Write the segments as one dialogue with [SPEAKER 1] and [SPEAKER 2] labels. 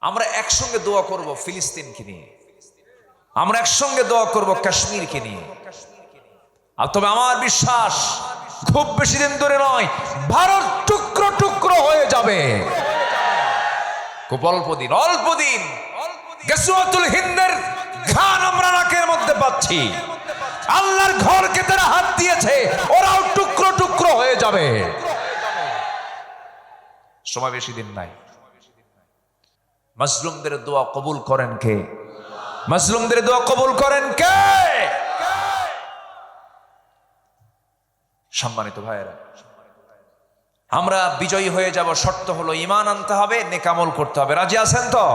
[SPEAKER 1] আমরা একসঙ্গে দোয়া করব ফিলিস্তিনকে নিয়ে, আমরা একসঙ্গে দোয়া করব কাশ্মীরকে নিয়ে। আর তবে আমার বিশ্বাস খুব বেশি দিন ধরে নয়, ভারত টুকরো টুকরো হয়ে যাবে। খুব অল্প দিন গসওয়াতুল হিন্দের ঘান আমরা নাকের মধ্যে পাচ্ছি। আল্লাহর ঘরকে তারা হাত দিয়েছে, ওরাও টুকরো টুকরো হয়ে যাবে। সময় বেশি দিন নাই। মাজলুমদের দোয়া কবুল করেন কে? মাজলুমদের দোয়া কবুল করেন কে? সম্মানিত ভাইয়েরা, আমরা বিজয়ী হয়ে যাব। শর্ত হলো ঈমান আনতে হবে, নেকামল করতে হবে। রাজি আছেন তো?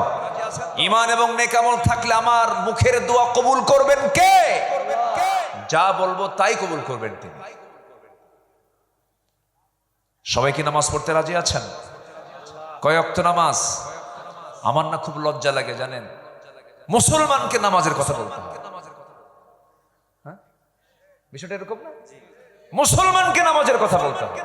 [SPEAKER 1] ঈমান এবং নেকামল থাকলে আমার মুখের দোয়া কবুল করবেন কে? যা বলবো তাই কবুল করবেন তিনি। সবাই কি নামাজ পড়তে রাজি আছেন? কয় ওয়াক্ত নামাজ? আমার না খুব লজ্জা লাগে জানেন, মুসলমানকে নামাজের কথা বলতে হয়। হ্যাঁ, বিষয়টা এরকম না? মুসলমানকে নামাজের কথা বলতে হবে।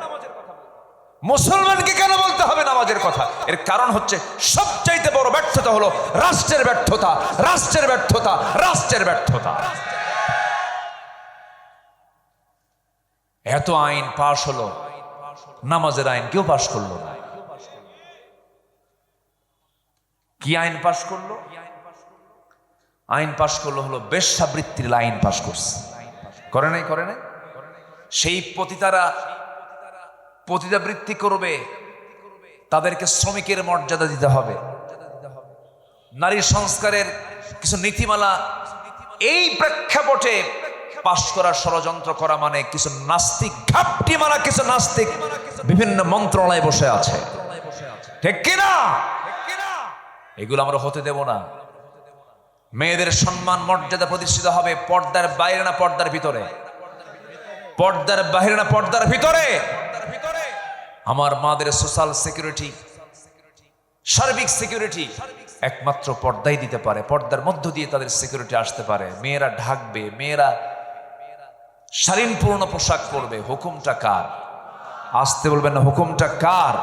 [SPEAKER 1] মুসলমানকে কেন বলতে হবে নামাজের কথা? এর কারণ হচ্ছে সবচাইতে বড় ব্যর্থতা হলো রাষ্ট্রের ব্যর্থতা, রাষ্ট্রের ব্যর্থতা, রাষ্ট্রের ব্যর্থতা। এত আইন পাশ হলো, নামাজের আইন কেউ পাশ করলো না। কি আইন পাশ করলো? আইন পাশ করলো হলো বেশ্যাবৃত্তির আইন পাশ করছে। করে নাই? সেই পতিতারা পতিতাবৃত্তি করবে, তাদেরকে শ্রমিকের মর্যাদা দিতে হবে। নারী সংস্কারের কিছু নীতিমালা এই প্রেক্ষাপটে পাশ করার ষড়যন্ত্র করা মানে কিছু নাস্তিক, ঘাপটি মারা কিছু নাস্তিক বিভিন্ন মন্ত্রণালয়ে বসে আছে। ঠিক কিনা? এগুলো আমরা হতে দেব না। মেয়েদের সম্মান মর্যাদা প্রতিষ্ঠিত হবে পর্দার বাইরে না পর্দার ভিতরে? পর্দার বাইরে না পর্দার ভিতরে? আমার মাদের সোশ্যাল সিকিউরিটি, সার্বিক সিকিউরিটি একমাত্র পর্দাই দিতে পারে। পর্দার মধ্য দিয়ে তাদের সিকিউরিটি আসতে পারে। মেয়েরা ঢাকবে, মেয়েরা শালীনপূর্ণ পোশাক পরবে। হুকুমটা কার? আসতে বলবেন না, হুকুমটা কার?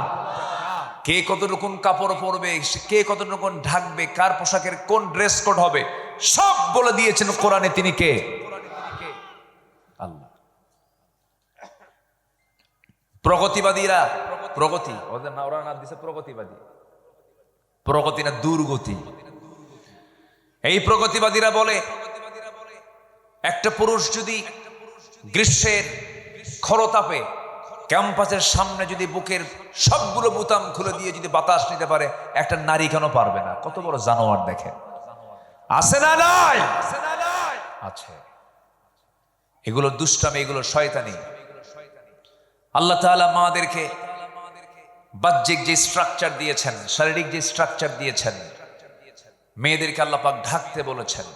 [SPEAKER 1] কে কতটুকু কাপড় পরবে, কে কতটুকু ঢাকবে, কার পোশাকের কোন ড্রেস কোড হবে, সব বলে দিয়েছেন কোরআনে। তিনি কে? আল্লাহ। প্রগতিবাদীরা, প্রগতি ওদের না, ওরা নাম দিছে প্রগতিবাদী। প্রগতি না দুর্গতি। এই প্রগতিবাদীরা বলে একটা পুরুষ যদি গ্রীষ্মের খরতাপে ক্যাম্পাসের সামনে যদি বুকের সবগুলো বুতাম খুলে দিয়ে যদি বাতাস নিতে পারে, একটা নারী কেন পারবে না? কত বড় জানোয়ার দেখেন। আছে না নাই? আছে। এগুলো দুষ্টামি, এগুলো শয়তানি। আল্লাহ তাআলা মাদেরকে বাহ্যিক যে স্ট্রাকচার দিয়েছেন, শারীরিক যে স্ট্রাকচার দিয়েছেন, মেয়েদেরকে আল্লাহ পাক ঢাকতে বলেছেন।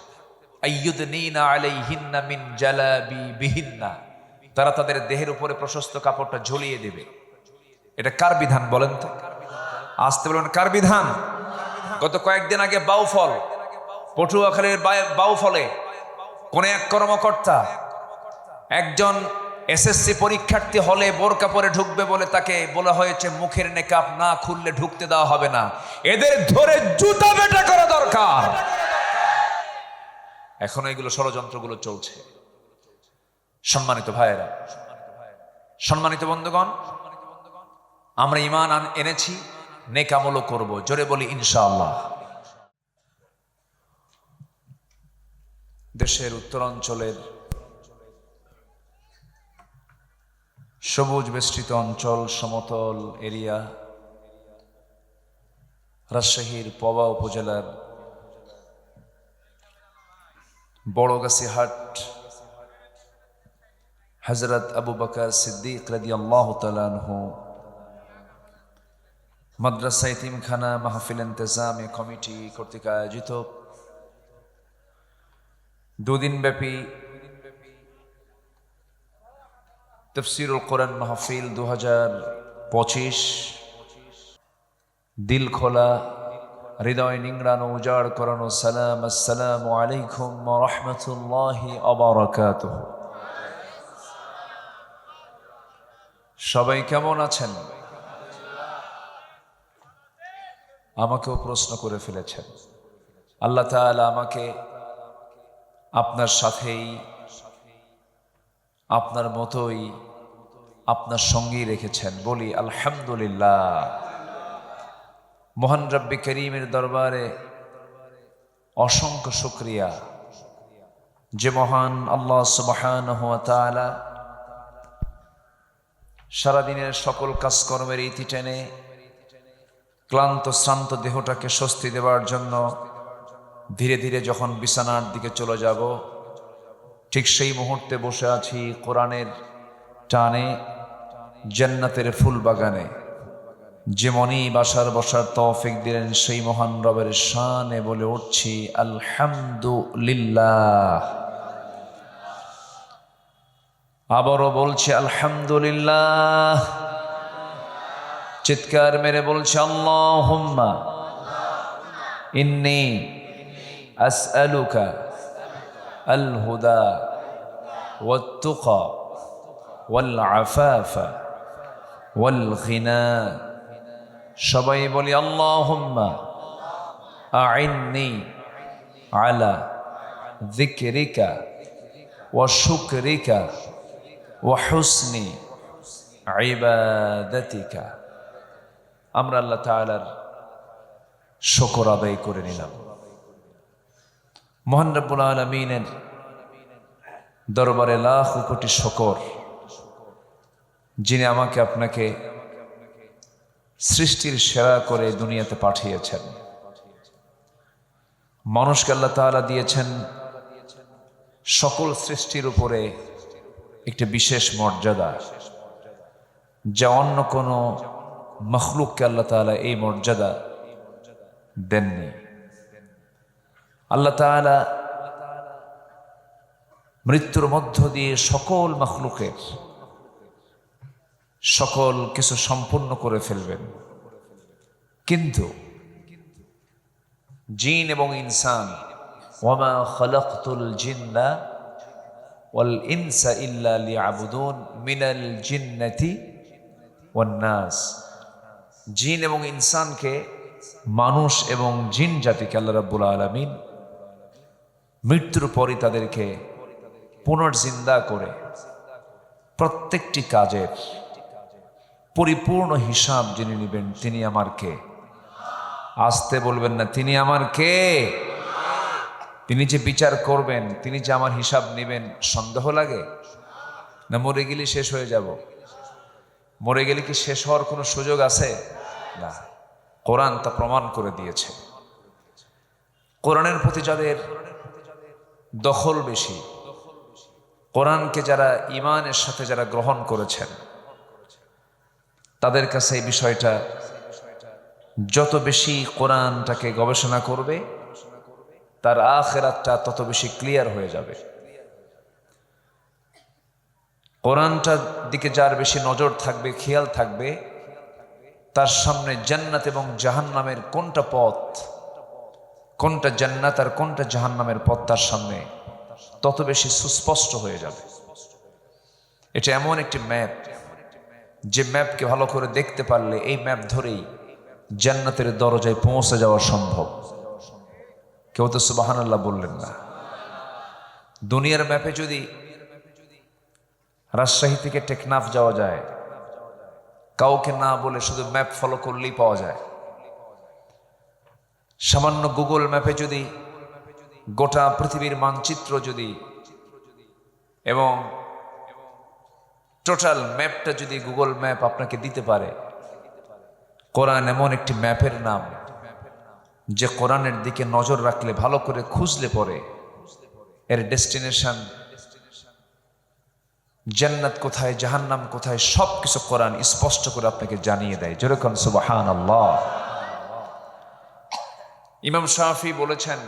[SPEAKER 1] আইয়ুদনিনা আলাইহিন্না মিন জালাবিবিহিন্না, তারা তাদের দেহের উপরে প্রশস্ত কাপড়টা ঝুলিয়ে দেবে। এটা কার বিধান বলেন তো? আসতে বলেন কার বিধান? গত কয়েকদিন আগে বাউফল, পটুয়াখালীর বাউফলে কোন এক কর্মকর্তা একজন এসএসসি পরীক্ষার্থী হলে বোরকা পরে ঢুকবে বলে তাকে বলা হয়েছে মুখের নেকাব না খুললে ঢুকতে দেওয়া হবে না। এদের ধরে জুতা বেটা করা দরকার। এখনো এগুলো ষড়যন্ত্রগুলো চলছে। সম্মানিত ভাইয়েরা, সম্মানিত বন্ধুগণ, আমরা ঈমান এনেছি, নেক আমলও করব। জোরে বলি ইনশাআল্লাহ। দেশের উত্তরাঞ্চলের সবুজ বেষ্টিত অঞ্চল, সমতল এরিয়া, রাজশাহীর পবা উপজেলার বড়গাছিহাট হযরত আবু বকর সিদ্দিক রাদিয়াল্লাহু তাআলা আনহু মাদ্রাসা ইতিমখানা মাহফিল ইন্তেজামী কমিটি কর্তৃক আয়োজিত দুদিনব্যাপী তাফসীরুল কোরআন মাহফিল 2025, দিল খোলা, হৃদয় নিংড়ানো, উজাড় করানো সালাম। আসসালামু আলাইকুম ওয়া রাহমাতুল্লাহি ওয়া বারাকাতুহু। সবাই কেমন আছেন? আমাকেও প্রশ্ন করে ফেলেছেন। আল্লাহ তাআলা আমাকে আপনার সাথেই, আপনার মতোই, আপনার সঙ্গেই রেখেছেন। বলি আলহামদুলিল্লাহ। মহান রব্বে করিমের দরবারে অসংখ্য শুকরিয়া, যে মহান আল্লাহ সুবহানাহু ওয়া তাআলা সারাদিনের সকল কাজকর্মের ইতি টেনে ক্লান্ত শ্রান্ত দেহটাকে স্বস্তি দেওয়ার জন্য ধীরে ধীরে যখন বিছানার দিকে চলে যাব, ঠিক সেই মুহূর্তে বসে আছি কোরআনের টানে জান্নাতের ফুল বাগানে। যেমনই বসার তৌফিক দিলেন সেই মহান রবের শানে বলে উঠছি আলহামদুলিল্লাহ। আবারও বলছি আলহামদুলিল্লাহ। চিৎকার মেরে বলছে আল্লাহুম্মা ইন্নী আসআলুকা আল হুদা ওয়াত তুকা ওয়াল আফাফা ওয়াল গিনা। সবাই বলি আল্লাহুম্মা আইন্নি আলা যিকরিকা ওয়া শুকরিকা ওয়া হুসনি ইবাদাতিকা। আমরা আল্লাহ তাআলার শুকর আদায় করে নিলাম। মহান রব্বুল আলামিনের দরবারে লাখ কোটি শুকর, যিনি আমাকে আপনাকে সৃষ্টির সেরা করে দুনিয়াতে পাঠিয়েছেন। মানুষকে আল্লাহ তাআলা দিয়েছেন সকল সৃষ্টির উপরে একটি বিশেষ মর্যাদা, যা অন্য কোনো মখলুককে আল্লাহ তাআলা এই মর্যাদা দেননি। আল্লাহ তাআলা মৃত্যুর মধ্য দিয়ে সকল মখলুকের সকল কিছু সম্পূর্ণ করে ফেলবেন, কিন্তু জিন এবং ইনসান, ওয়ামা খালাকতুল জিন্না ওয়াল ইনসা ইল্লা লিয়াবুদুন মিনাল জিন্নাতি ওয়ান নাস। জিন এবং ইনসানকে, মানুষ এবং জিন জাতিকে আল্লাহ রাব্বুল আলামিন মৃত্যুর পরই তাদেরকে পুনর্জিন্দা করে প্রত্যেকটি কাজের পরিপূর্ণ হিসাব যিনি নেবেন তিনি আমার কে? আসতে বলবেন না, তিনি আমার কে? তিনি যে বিচার করবেন, তিনি যে আমার হিসাব নেবেন, সন্দেহ লাগে না? মরে গেলে শেষ হয়ে যাব? মরে গেলে কি শেষ হওয়ার কোনো সুযোগ আছে? না। কোরআন তা প্রমাণ করে দিয়েছে। কোরআনের প্রতি যাদের দখল বেশি, কোরআনকে যারা ঈমানের সাথে যারা গ্রহণ করেছেন, তাদের কাছে এই বিষয়টা যত বেশি কোরআনটাকে গবেষণা করবে, তার আখিরাতটা তত বেশি ক্লিয়ার হয়ে যাবে। কোরআনটার দিকে যার বেশি নজর থাকবে, খেয়াল থাকবে, তার সামনে জান্নাত এবং জাহান্নামের কোনটা পথ, কোনটা জান্নাত আর কোনটা জাহান্নামের পথ তার সামনে তত বেশি সুস্পষ্ট হয়ে যাবে। এটা এমন একটি ম্যাপ, যে ম্যাপকে ভালো করে দেখতে পারলে এই ম্যাপ ধরেই জান্নাতের দরজায় পৌঁছে যাওয়া সম্ভব। কেউ তো সুবহানাল্লাহ বললেন না? দুনিয়ার ম্যাপে যদি রাজশাহী থেকে টেকনাফ যাওয়া যায়, কাউকে না বলে শুধু ম্যাপ ফলো করলেই পাওয়া যায়। সামান্য গুগল ম্যাপে যদি গোটা পৃথিবীর মানচিত্র যদি এবং টোটাল ম্যাপটা যদি গুগল ম্যাপ আপনাকে দিতে পারে, কোরআন এমন একটি ম্যাপের নাম যে কোরআনের দিকে নজর রাখলে, ভালো করে খুঁজলে পরে এর ডেস্টিনেশন, জান্নাত কোথায়, জাহান্নাম কোথায়, সবকিছু কোরআন স্পষ্ট করে আপনাকে জানিয়ে দেয়। যেরকম সুবহানাল্লাহ। ইমাম শাফি বলেছেন,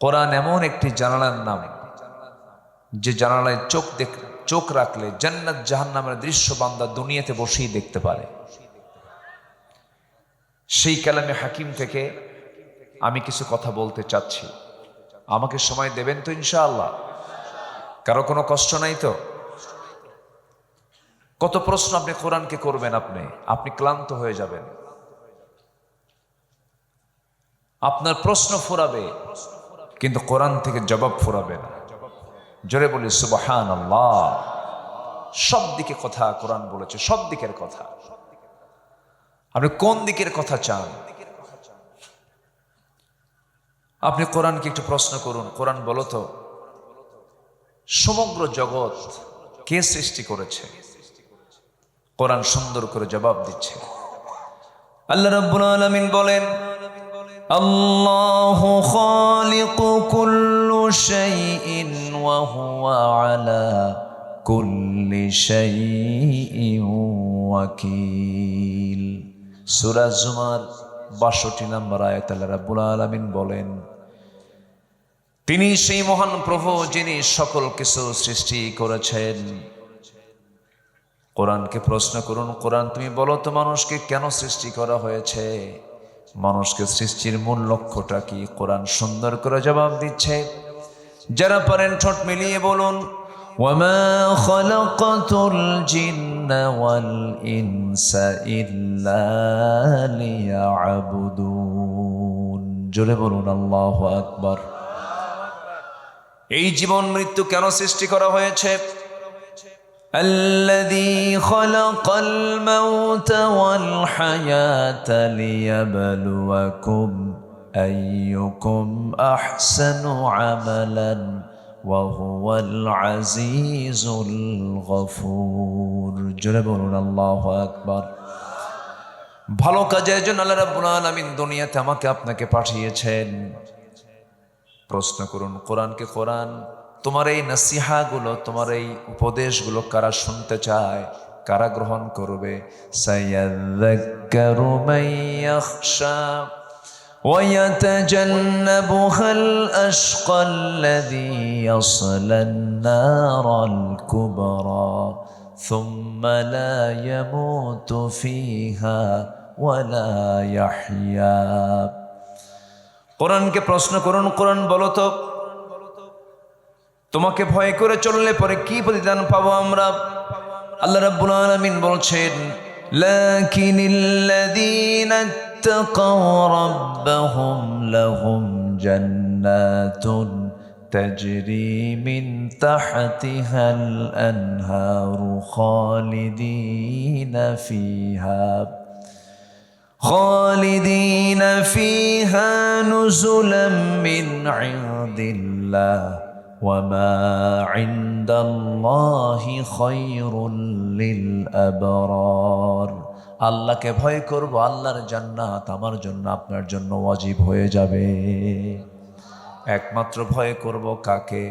[SPEAKER 1] কোরআন এমন একটি জানালার নাম যে জানালায় চোখ রাখলে জান্নাত জাহান্নামের দৃশ্য বান্দা দুনিয়াতে বসেই দেখতে পারে। সেই কালামে হাকিম থেকে আমি কিছু কথা বলতে চাচ্ছি। আমাকে সময় দেবেন তো ইনশাআল্লাহ? কারো কোনো কষ্ট নাই তো? কত প্রশ্ন আপনি কোরআনকে করবেন, আপনি ক্লান্ত হয়ে যাবেন। আপনার প্রশ্ন ফুরাবে কিন্তু কোরআন থেকে জবাব ফুরাবে না। জোরে বলি সুবহানাল্লাহ। সব দিকে কথা কোরআন বলেছে, সব দিকের কথা। আপনি কোন দিকের কথা চান? আপনি কোরআনকে একটু প্রশ্ন করুন, কোরআন বলো তো সমগ্র জগৎ কে সৃষ্টি করেছে? কোরআন সুন্দর করে জবাব দিচ্ছে। আল্লাহ রাব্বুল আলামিন বলেন, আল্লাহু খালিকু কুল্লু শাইইন ওয়া হুয়া আলা কুল্লি শাইইন ওয়াকিল। সূরা জুমার ৬২ নম্বর আয়াত আল্লাহ রাব্বুল আলামিন বলেন, তিনি সেই মহান প্রভু যিনি সকল কিছু সৃষ্টি করেছেন। কোরআনকে প্রশ্ন করুন, কোরআন তুমি বলো তো মানুষকে কেন সৃষ্টি করা হয়েছে? মানুষকে সৃষ্টির মূল লক্ষ্যটা কি? কোরআন সুন্দর করে জবাব দিচ্ছে। যারা পারেন ঠোঁট মিলিয়ে বলুন, ওয়ামা খালাকাতুল জিন্না ওয়াল ইনসা ইল্লা লিয়াবুদুন। জোরে বলুন আল্লাহু আকবার। এই জীবন মৃত্যু কেন সৃষ্টি করা হয়েছে? الذي خلق الموت والحياة ليبلوكم أيكم أحسن عملا وهو العزيز الغفور। জোরে বলুন আল্লাহু আকবার। ভালো কাজের জন্য আল্লাহ রাব্বুল আলামিন দুনিয়াতে আমাকে আপনাকে পাঠিয়েছেন। প্রশ্ন করুন কোরআনকে, কোরআন তোমার এই নসিহাগুলো, তোমার এই উপদেশগুলো কারা শুনতে চায়, কারা গ্রহণ করবে? সায়াযাক্কারু মান ইয়াখশা ওয়া ইয়াতাজান্নাবুহাল আশকাল্লাযী ইয়াসলান নারাল কুবরা সুম্মা লা ইয়ামুতু ফিহা ওয়া লা ইয়াহইয়া। কোরআনকে প্রশ্ন করুন, কোরআন বলো তো তোমাকে ভয় করে চললে পরে কি প্রতিদান পাবো আমরা? আল্লাহ রাব্বুল আলামিন বলছেন, লাকিনিল্লাযীনা ইত্তাকাও রাব্বাহুম লাহুম জান্নাতুন তাজরি মিন তাহতিহাল আনহারু খালিদিনা ফিহা নুজুলাম মিন ইনদিল্লাহ وما عند الله خير للأبرار। আল্লাহকে ভয় করব, আল্লাহর জান্নাত আমার জন্য আপনার জন্য ওয়াজিব হয়ে যাবে। একমাত্র ভয় করব কাকে?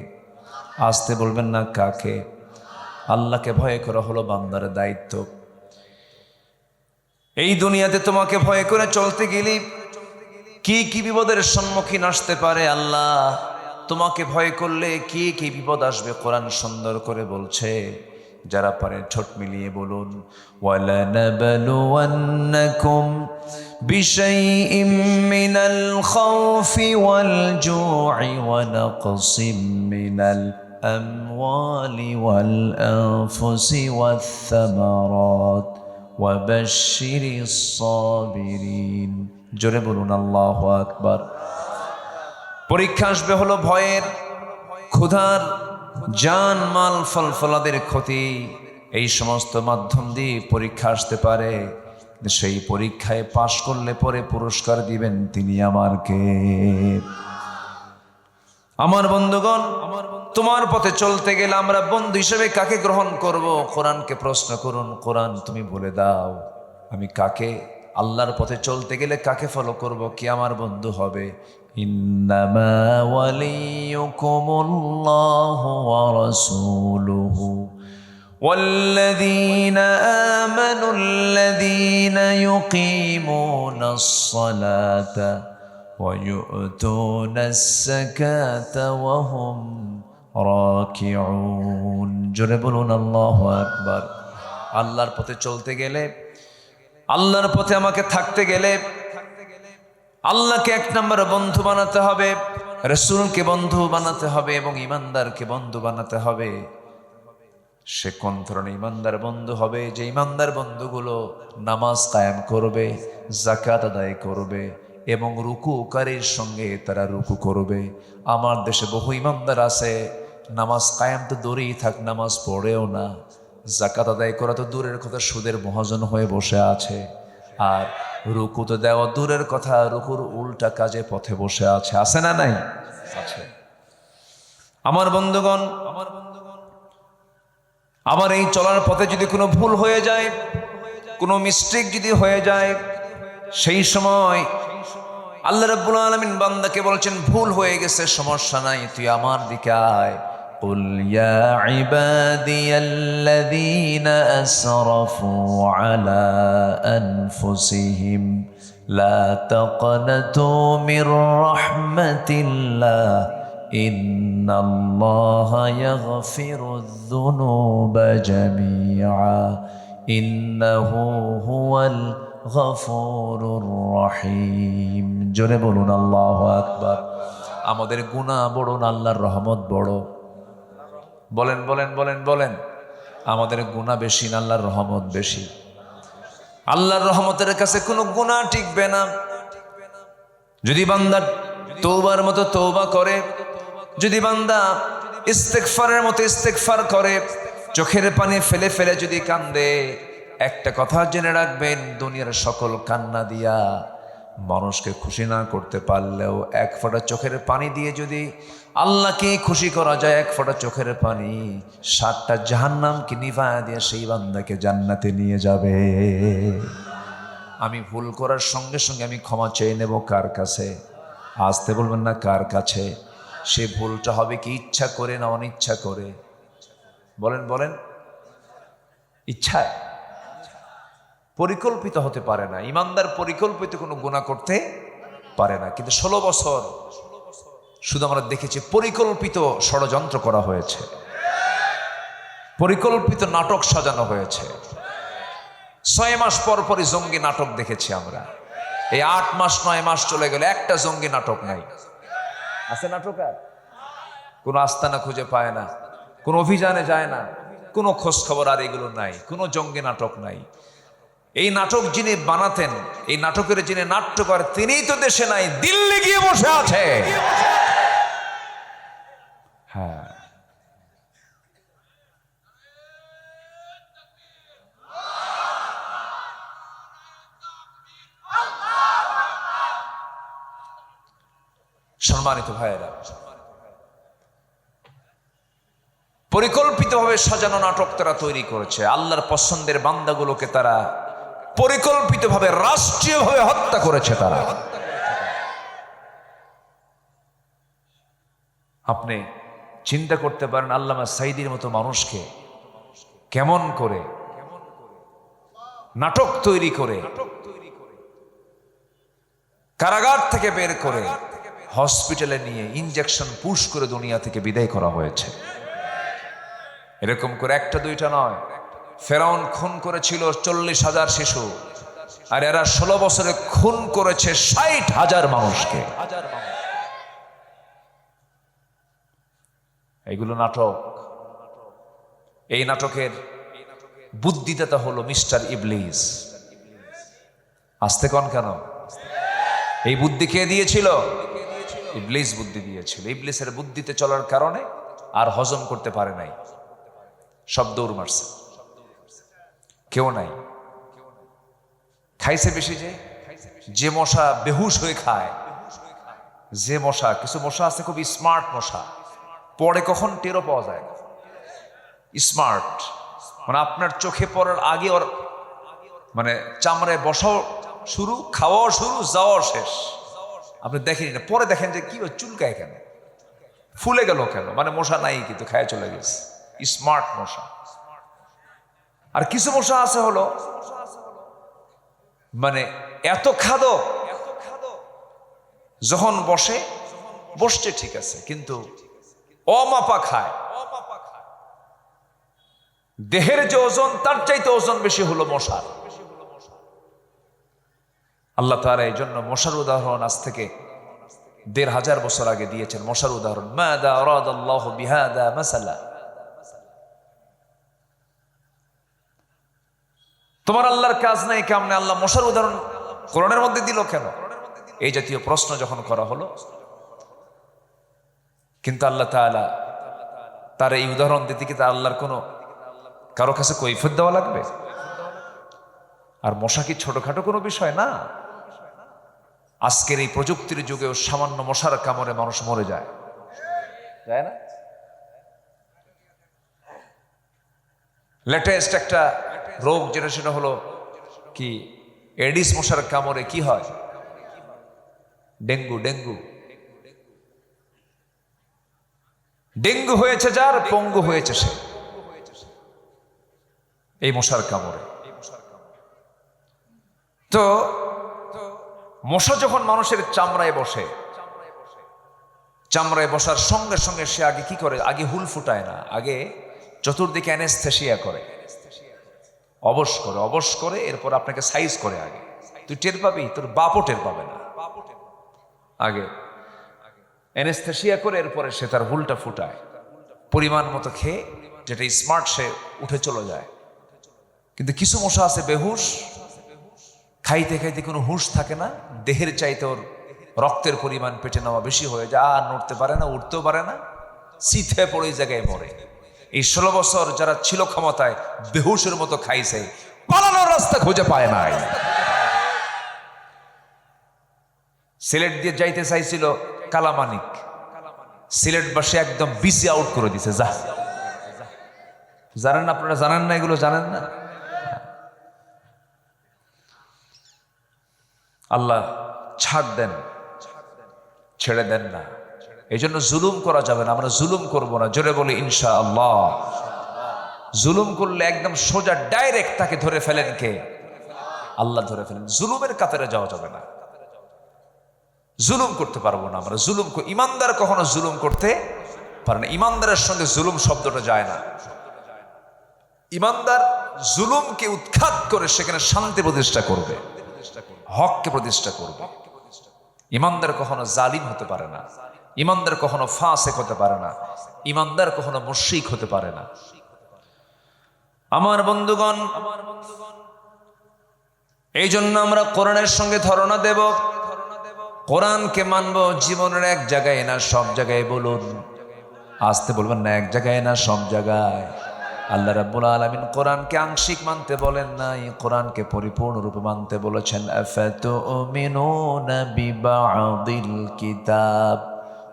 [SPEAKER 1] আসতে বলবেন না কাকে? আল্লাহকে ভয় করা হলো বান্দার দায়িত্ব। এই দুনিয়াতে তোমাকে ভয় করে চলতে গেলে কি কি বিপদের সম্মুখীন আসতে পারে, আল্লাহ তোমাকে ভয় করলে কি কি বিপদ আসবে কোরআন সুন্দর করে বলছে। যারা পারেন ঠোঁট মিলিয়ে বলুন, ওয়ালানাবলুওয়ান্নাকুম বিশাইইম মিনাল খাউফি ওয়াল জু'i ওয়া নাকসিম মিনাল আমওয়ালি ওয়াল আনফুসি ওয়াথ থামারাত ওয়া বাশশিরিস সাবিরিন। জোরে বলুন আল্লাহু আকবার। পরীক্ষা আসবে হলো ভয়ের, ক্ষুধার, জান মাল ফলফলাদের ক্ষতি, এই সমস্ত মাধ্যম দিয়ে পরীক্ষা আসতে পারে। সেই পরীক্ষায় পাশ করলে পরে পুরস্কার দিবেন তিনি আমার কে? আমার বন্ধুগণ, তোমার পথে চলতে গেলে আমরা বন্ধু হিসেবে কাকে গ্রহণ করব? কোরআনকে প্রশ্ন করুন, কোরআন তুমি বলে দাও আমি কাকে, আল্লাহর পথে চলতে গেলে কাকে ফলো করব, কি আমার বন্ধু হবে? ইন্নামা ওয়ালিয়ুকুমুল্লাহু ওয়া রাসূলুহু ওয়াল্লাযীনা আমানুল্লাযীনা ইউকিমুনাস সালাতা ওয়া ইউতুনাস যাকাতা ওয়া হুম রাকিউন। জোরে বলুন আল্লাহু আকবার। আল্লাহর পথে চলতে গেলে, আল্লাহর পথে আমাকে থাকতে গেলে আল্লাহকে এক নম্বর বন্ধু বানাতে হবে, রাসূলকে বন্ধু বানাতে হবে এবং ইমানদারকে বন্ধু বানাতে হবে। সে কোন ধরনের ইমানদার বন্ধু হবে? যে ইমানদার বন্ধুগুলো নামাজ কায়েম করবে, যাকাত আদায় করবে, এবং রুকুকারীর সঙ্গে তারা রুকু করবে। আমার দেশে বহু ইমামদার আছে, নামাজ কায়েম তো দূরেই থাক, নামাজ পড়েও না, জাকাত আদায় করা তো দূরের কথা, সুদের মহাজন হয়ে বসে আছে, আর রুকু তো দেওয়া দূরের কথা, রুকুর উল্টা কাজে পথে বসে আছে। আছে না নাই? আছে। আমার বন্ধুগণ, আমার এই চলার পথে যদি কোনো ভুল হয়ে যায়, কোনো মিস্টেক যদি হয়ে যায়, সেই সময় আল্লাহ রাব্বুল আলামিন বান্দাকে বলছেন, ভুল হয়ে গেছে, সমস্যা নাই, তুই আমার দিকে আয়। কুল ইয়া ইবাদিয়াল্লাযীনা আসরাফু আলা আনফুসিহিম লা তাকনাতু মির রাহমাতিল্লাহ ইন্নাল্লাহা ইয়াগফিরুয যুনুবা জামিআ ইন্নাহু হুয়াল গফুরুর রহিম। জোরে বলুন আল্লাহু আকবার। আমাদের গুনাহ বড় না আল্লাহর রহমত বড়? বলেন বলেন বলেন বলেন। আমাদের গুনাহ বেশি না আল্লাহর রহমত বেশি? আল্লাহর রহমতের কাছে কোনো গুনাহ টিকবে না। যদি বান্দা তওবার মতো তওবা করে, যদি বান্দা ইস্তেগফারের মতো ইস্তেগফার করে, চোখের পানি ফেলে ফেলে যদি কান্দে, একটা কথা জেনে রাখবেন, দুনিয়ার সকল কান্না দিয়া মানুষকে খুশি না করতে পারলেও এক ফোঁটা চোখের পানি দিয়ে যদি আল্লাহকে খুশি করা যায়, এক ফোঁটা চোখের পানি 7টা জাহান্নামকে নিভায়া দিয়ে সেই বান্দাকে জান্নাতে নিয়ে যাবে। আমি ভুল করার সঙ্গে সঙ্গে আমি ক্ষমা চেয়ে নেব কার কাছে? আসতে বলবেন না, কার কাছে? সে ভুলটা হবে কি ইচ্ছা করে না অনিচ্ছা করে? বলেন বলেন। ইচ্ছায়, পরিকল্পিত হতে পারে না। ইমানদার পরিকল্পিত কোনো গুনাহ করতে পারে না, কিন্তু 16 বছর শুধু আমরা দেখেছি পরিকল্পিত ষড়যন্ত্র করা হয়েছে, পরিকল্পিত নাটক সাজানো হয়েছে। 6 মাস পর পরই জঙ্গি নাটক দেখেছি আমরা। এই 8 মাস 9 মাস চলে গেল, একটা জঙ্গি নাটক নাই। আছে নাটক? আর কোনো আস্তানা খুঁজে পায় না, কোনো অভিযানে যায় না, কোনো খোঁজ খবর আর এগুলো নাই, কোনো জঙ্গি নাটক নাই। এই নাটক যিনি বানাতেন, এই নাটকের যিনি নাট্যকার, তিনিই তো দেশে নাই, দিল্লি গিয়ে বসে আছে। হ্যাঁ, সম্মানিত ভাইয়েরা, পরিকল্পিতভাবে সাজানো নাটক তারা তৈরি করেছে। আল্লাহর পছন্দের বান্দাগুলোকে তারা পরিকল্পিতভাবে রাষ্ট্রীয়ভাবে হত্যা করেছে তারা। আপনি চিন্তা করতে পারেন, আল্লামা সাঈদীর মতো মানুষকে কেমন করে নাটক তৈরি করে কারাগার থেকে বের করে হসপিটালে নিয়ে ইনজেকশন পুশ করে দুনিয়া থেকে বিদায় করা হয়েছে। এরকম করে একটা দুইটা নয়, ফেরাউন খুন করেছিল 40,000 শিশু, আর এরা 16 বছরে খুন করেছে 60,000 মানুষকে। এগুলো নাটক। এই নাটকের বুদ্ধিদাতা হলো মিস্টার ইবলিস। আসতে কন কেন? এই বুদ্ধি কে দিয়েছিল? ইবলিস বুদ্ধি দিয়েছিল। ইবলিসের বুদ্ধিতে চলার কারণে আর হজম করতে পারে নাই, সব দৌড় মারছে, কেউ নাই। খাইছে বেশি, যে মশা বেহুশ হয়ে খায়, যে মশা, কিছু মশা আছে খুব স্মার্ট মশা, পরে কখন টেরও পাওয়া যায়। স্মার্ট মানে আপনার চোখে পড়ার আগে ওর মানে চামড়ায় বসাও শুরু, খাওয়াও শুরু, যাওয়াও শেষ। আপনি দেখেনি না, পরে দেখেন যে কি চুলকায় কেন, ফুলে গেল কেন, মানে মশা নাই কিন্তু খায় চলে গেছে। স্মার্ট মশা। আর কিছু মশা আছে হলো মানে এত খাদক, যখন বসছে ঠিক আছে, কিন্তু অমাপা খায়। দেহের যে ওজন তার চাইতে ওজন বেশি হলো মশার। আল্লাহ তাআলা এই জন্য মশার উদাহরণ আজ থেকে 1500 বছর আগে দিয়েছেন। মশার উদাহরণ, মাযা আরাদাল্লাহু বিহাযা মাসালা। তোমার আল্লাহর কাজ নাই কামনে আল্লাহ মশার উদাহরণ কোরআনের মধ্যে দিল কেন? এই জাতীয় প্রশ্ন যখন করা হলো, কিন্তু আল্লাহ তাআলা তার এই উদাহরণ দিতে কি তা আল্লাহর কোনো কারো কাছে কৈফিয়ত দেওয়া লাগবে? আর মশা কি ছোটখাটো কোনো বিষয় না। আজকের এই প্রযুক্তির যুগেও সামান্য মশার কামড়ে মানুষ মরে যায়, যায় না? লেটেস্ট একটা রোগ যেটা, সেটা হলো কি, এডিস মশার কামড়ে কি হয়? ডেঙ্গু। ডেঙ্গু হয়েছে যার, পঙ্গু হয়েছে সে এই মশার কামড়ে। তো মশা যখন মানুষের চামড়ায় বসে, চামড়ায় বসার সঙ্গে সঙ্গে সে আগে কি করে? আগে হুল ফুটায় না, আগে চতুর্দিকে অ্যানেস্থেসিয়া করে, অবশ করে এরপর আপনাকে সাইজ করে। আগে তুই টের পাবি, তোর বাপও টের পাবে না। আগে অ্যানেস্থেসিয়া করে এরপরে সে তার হুলটা ফুটায়, পরিমাণ মতো খেয়ে, যেটা স্মার্ট, সে উঠে চলে যায়। কিন্তু কিছু মশা আছে বেহুশ, খাইতে খাইতে কোনো হুঁশ থাকে না, দেহের চাইতে ওর রক্তের পরিমাণ পেটে নেওয়া বেশি হয়ে যায়, আর নড়তে পারে না, উঠতেও পারে না, সিথে পড়ে ওই জায়গায় মরে। এই 16 বছর যারা ছিল ক্ষমতায়, বেহুশের মতো খাইছে, পালানোর রাস্তা খুঁজে পায় নাই। সিলেট দিয়ে যাইতে চাইছিল কালামানিক, সিলেটবাসী একদম বিসি আউট করে দিছে। জানেন না আপনারা? জানেন না? এগুলো জানেন না? আল্লাহ ছাড় দেন, ছেড়ে দেন না। এই জন্য জুলুম করা যাবে না, আমরা জুলুম করব না। জোরে বলি ইনশাআল্লাহ। জুলুম করলে একদম সোজা ডাইরেক্ট তাকে ধরে ফেলেন কে? আল্লাহ ধরে ফেলেন। জুলুমের কাতারে যাওয়া যাবে না, জুলুম করতে পারবো না আমরা। জুলুম, ইমানদার কখনো জুলুম করতে পারে না। ইমানদারের সঙ্গে জুলুম শব্দটা যায় না। ইমানদার জুলুমকে উৎখাত করে সেখানে শান্তি প্রতিষ্ঠা করবে, হককে প্রতিষ্ঠা করবে। ইমানদার কখনো জালিম হতে পারে না, ইমানদার কখনো ফাসিক হতে পারে না, ইমানদার কখনো মুশরিক হতে পারে না। আমার বন্ধুগণ, এই জন্য আমরা কোরআনের সঙ্গে ধারণা দেব, কোরআনকে মানব। জীবনের এক জায়গায় না, সব জায়গায়। বলুন, আসতে বলবেন না, এক জায়গায় না, সব জায়গায়। আল্লাহ রাব্বুল আলামিন কোরআনকে আংশিক মানতে বলেন নাই, কোরআনকে পরিপূর্ণরূপে মানতে বলেছেন। আফাতুমিনুনা বিবা'দিল কিতাব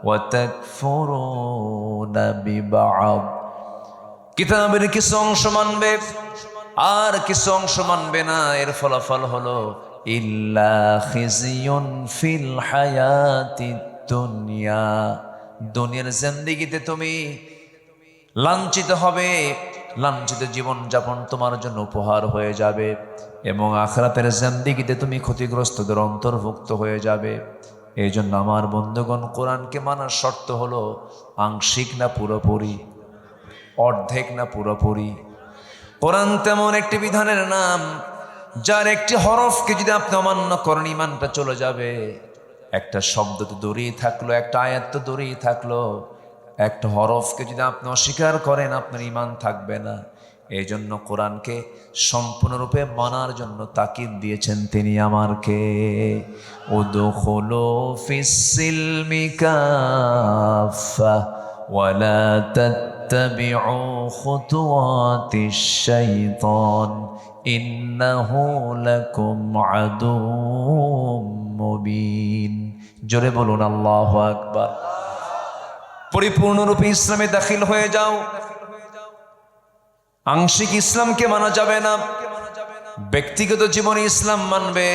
[SPEAKER 1] ওয়া তাকফুরুনা বিবা'দ। কিতাবের কিছু অংশ মানবে আর কিছু অংশ মানবে না। এর ফলাফল হলো ইল্লা খিজিয়ুন ফিল হায়াতিদ দুনিয়া। দুনিয়ার জিন্দেগিতে তুমি লাঞ্ছিত হবে, লাঞ্ছিত জীবন যাপন তোমার জন্য উপহার হয়ে যাবে, এবং আখিরাতের জিন্দেগিতে তুমি ক্ষতিগ্রস্তদের অন্তর্ভুক্ত হয়ে যাবে। এই জন্য আমার বন্ধুগণ, কোরআনকে মানার শর্ত হলো আংশিক না পুরোপুরি, অর্ধেক না পুরোপুরি। কোরআন তেমন একটি বিধানের নাম, যার একটি হরফকে যদি আপনি অমান্য করেন, ইমানটা চলে যাবে। একটা শব্দ তো দূরেই থাকলো, একটা আয়াত তো দূরেই থাকলো, একটা হরফকে যদি আপনি অস্বীকার করেন, আপনার ইমান থাকবে না। এই জন্য কোরআনকে সম্পূর্ণরূপে মানার জন্য তাকিদ দিয়েছেন তিনি আমারকে। উদখুলু ফিস-সিলমি কাফা ওয়ালা তাত্তাবিউ খুতুওয়াতিশ শাইতান ইন্নাহু লাকুম আদুউম মুবিন। জোরে বলুন আল্লাহু আকবার। পরিপূর্ণরূপে ইসলামে দাখিল হয়ে যাও। আংশিক ইসলামকে মানা যাবে না। ব্যক্তিগত জীবনে ইসলাম মানবে,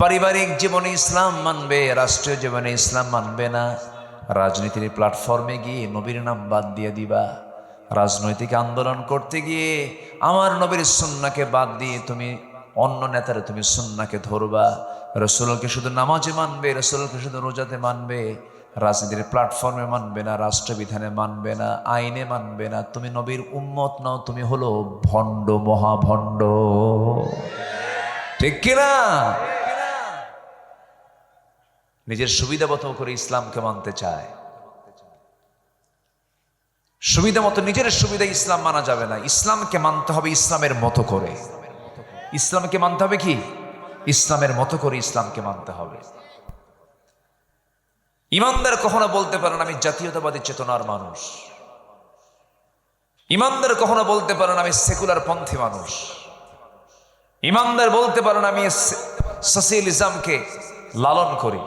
[SPEAKER 1] পারিবারিক জীবনে ইসলাম মানবে, রাষ্ট্রীয় জীবনে ইসলাম মানবে না। রাজনীতির প্ল্যাটফর্মে গিয়ে নবীর নাম বাদ দিয়ে দিবা। রাজনৈতিক আন্দোলন করতে গিয়ে আমার নবীর সুন্নাহকে বাদ দিয়ে তুমি অন্য নেতারে তুমি সুন্নাহকে ধরবা। রাসূলকে শুধু নামাজে মানবে, রাসূলকে শুধু রোজাতে মানবে, রাজনীতির প্ল্যাটফর্মে মানবে না, রাষ্ট্রবিধানে মানবে না, আইনে মানবে না। তুমি নবীর উম্মত নাও, তুমি হলো ভণ্ড, মহাভণ্ড। ঠিক কিনা? নিজের সুবিধা মতো করে ইসলামকে মানতে চায়, সুবিধা মতো, নিজের সুবিধা ইসলাম মানা যাবে না। ইসলামকে মানতে হবে ইসলামের মতো করে। ইসলামকে মানতে হবে কি? ইসলামের মতো করে ইসলামকে মানতে হবে। ইমানদার কখনো বলতে পারেন আমি জাতীয়তাবাদী চেতনার মানুষ, ইমানদার কখনো বলতে পারেন আমি সেকুলার পন্থী মানুষ, ইমানদার বলতে পারেন আমি সোশিয়ালিজমকে লালন করি,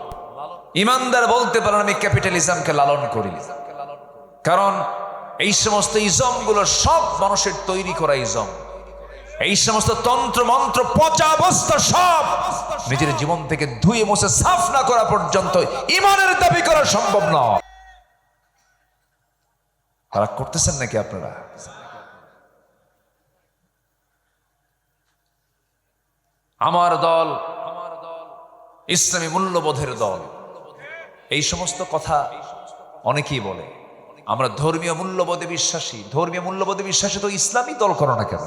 [SPEAKER 1] ইমানদার বলতে পারেন আমি ক্যাপিটালিজমকে লালন করি। কারণ এই সমস্ত ইজমগুলো সব মানুষের তৈরি করা ইজম। এই সমস্ত তন্ত্র মন্ত্র পচা বস্তা সব নিজের জীবন থেকে ধুয়ে মুছে সাফ না করা পর্যন্ত ইমানের দাবি করা সম্ভব নয়। রাগ করতেছেন নাকি আপনারা? আমার দল ইসলামী মূল্যবোধের দল, এই সমস্ত কথা অনেকেই বলে। আমরা ধর্মীয় মূল্যবোধে বিশ্বাসী। ধর্মীয় মূল্যবোধে বিশ্বাসী তো ইসলামী দল করো না কেন?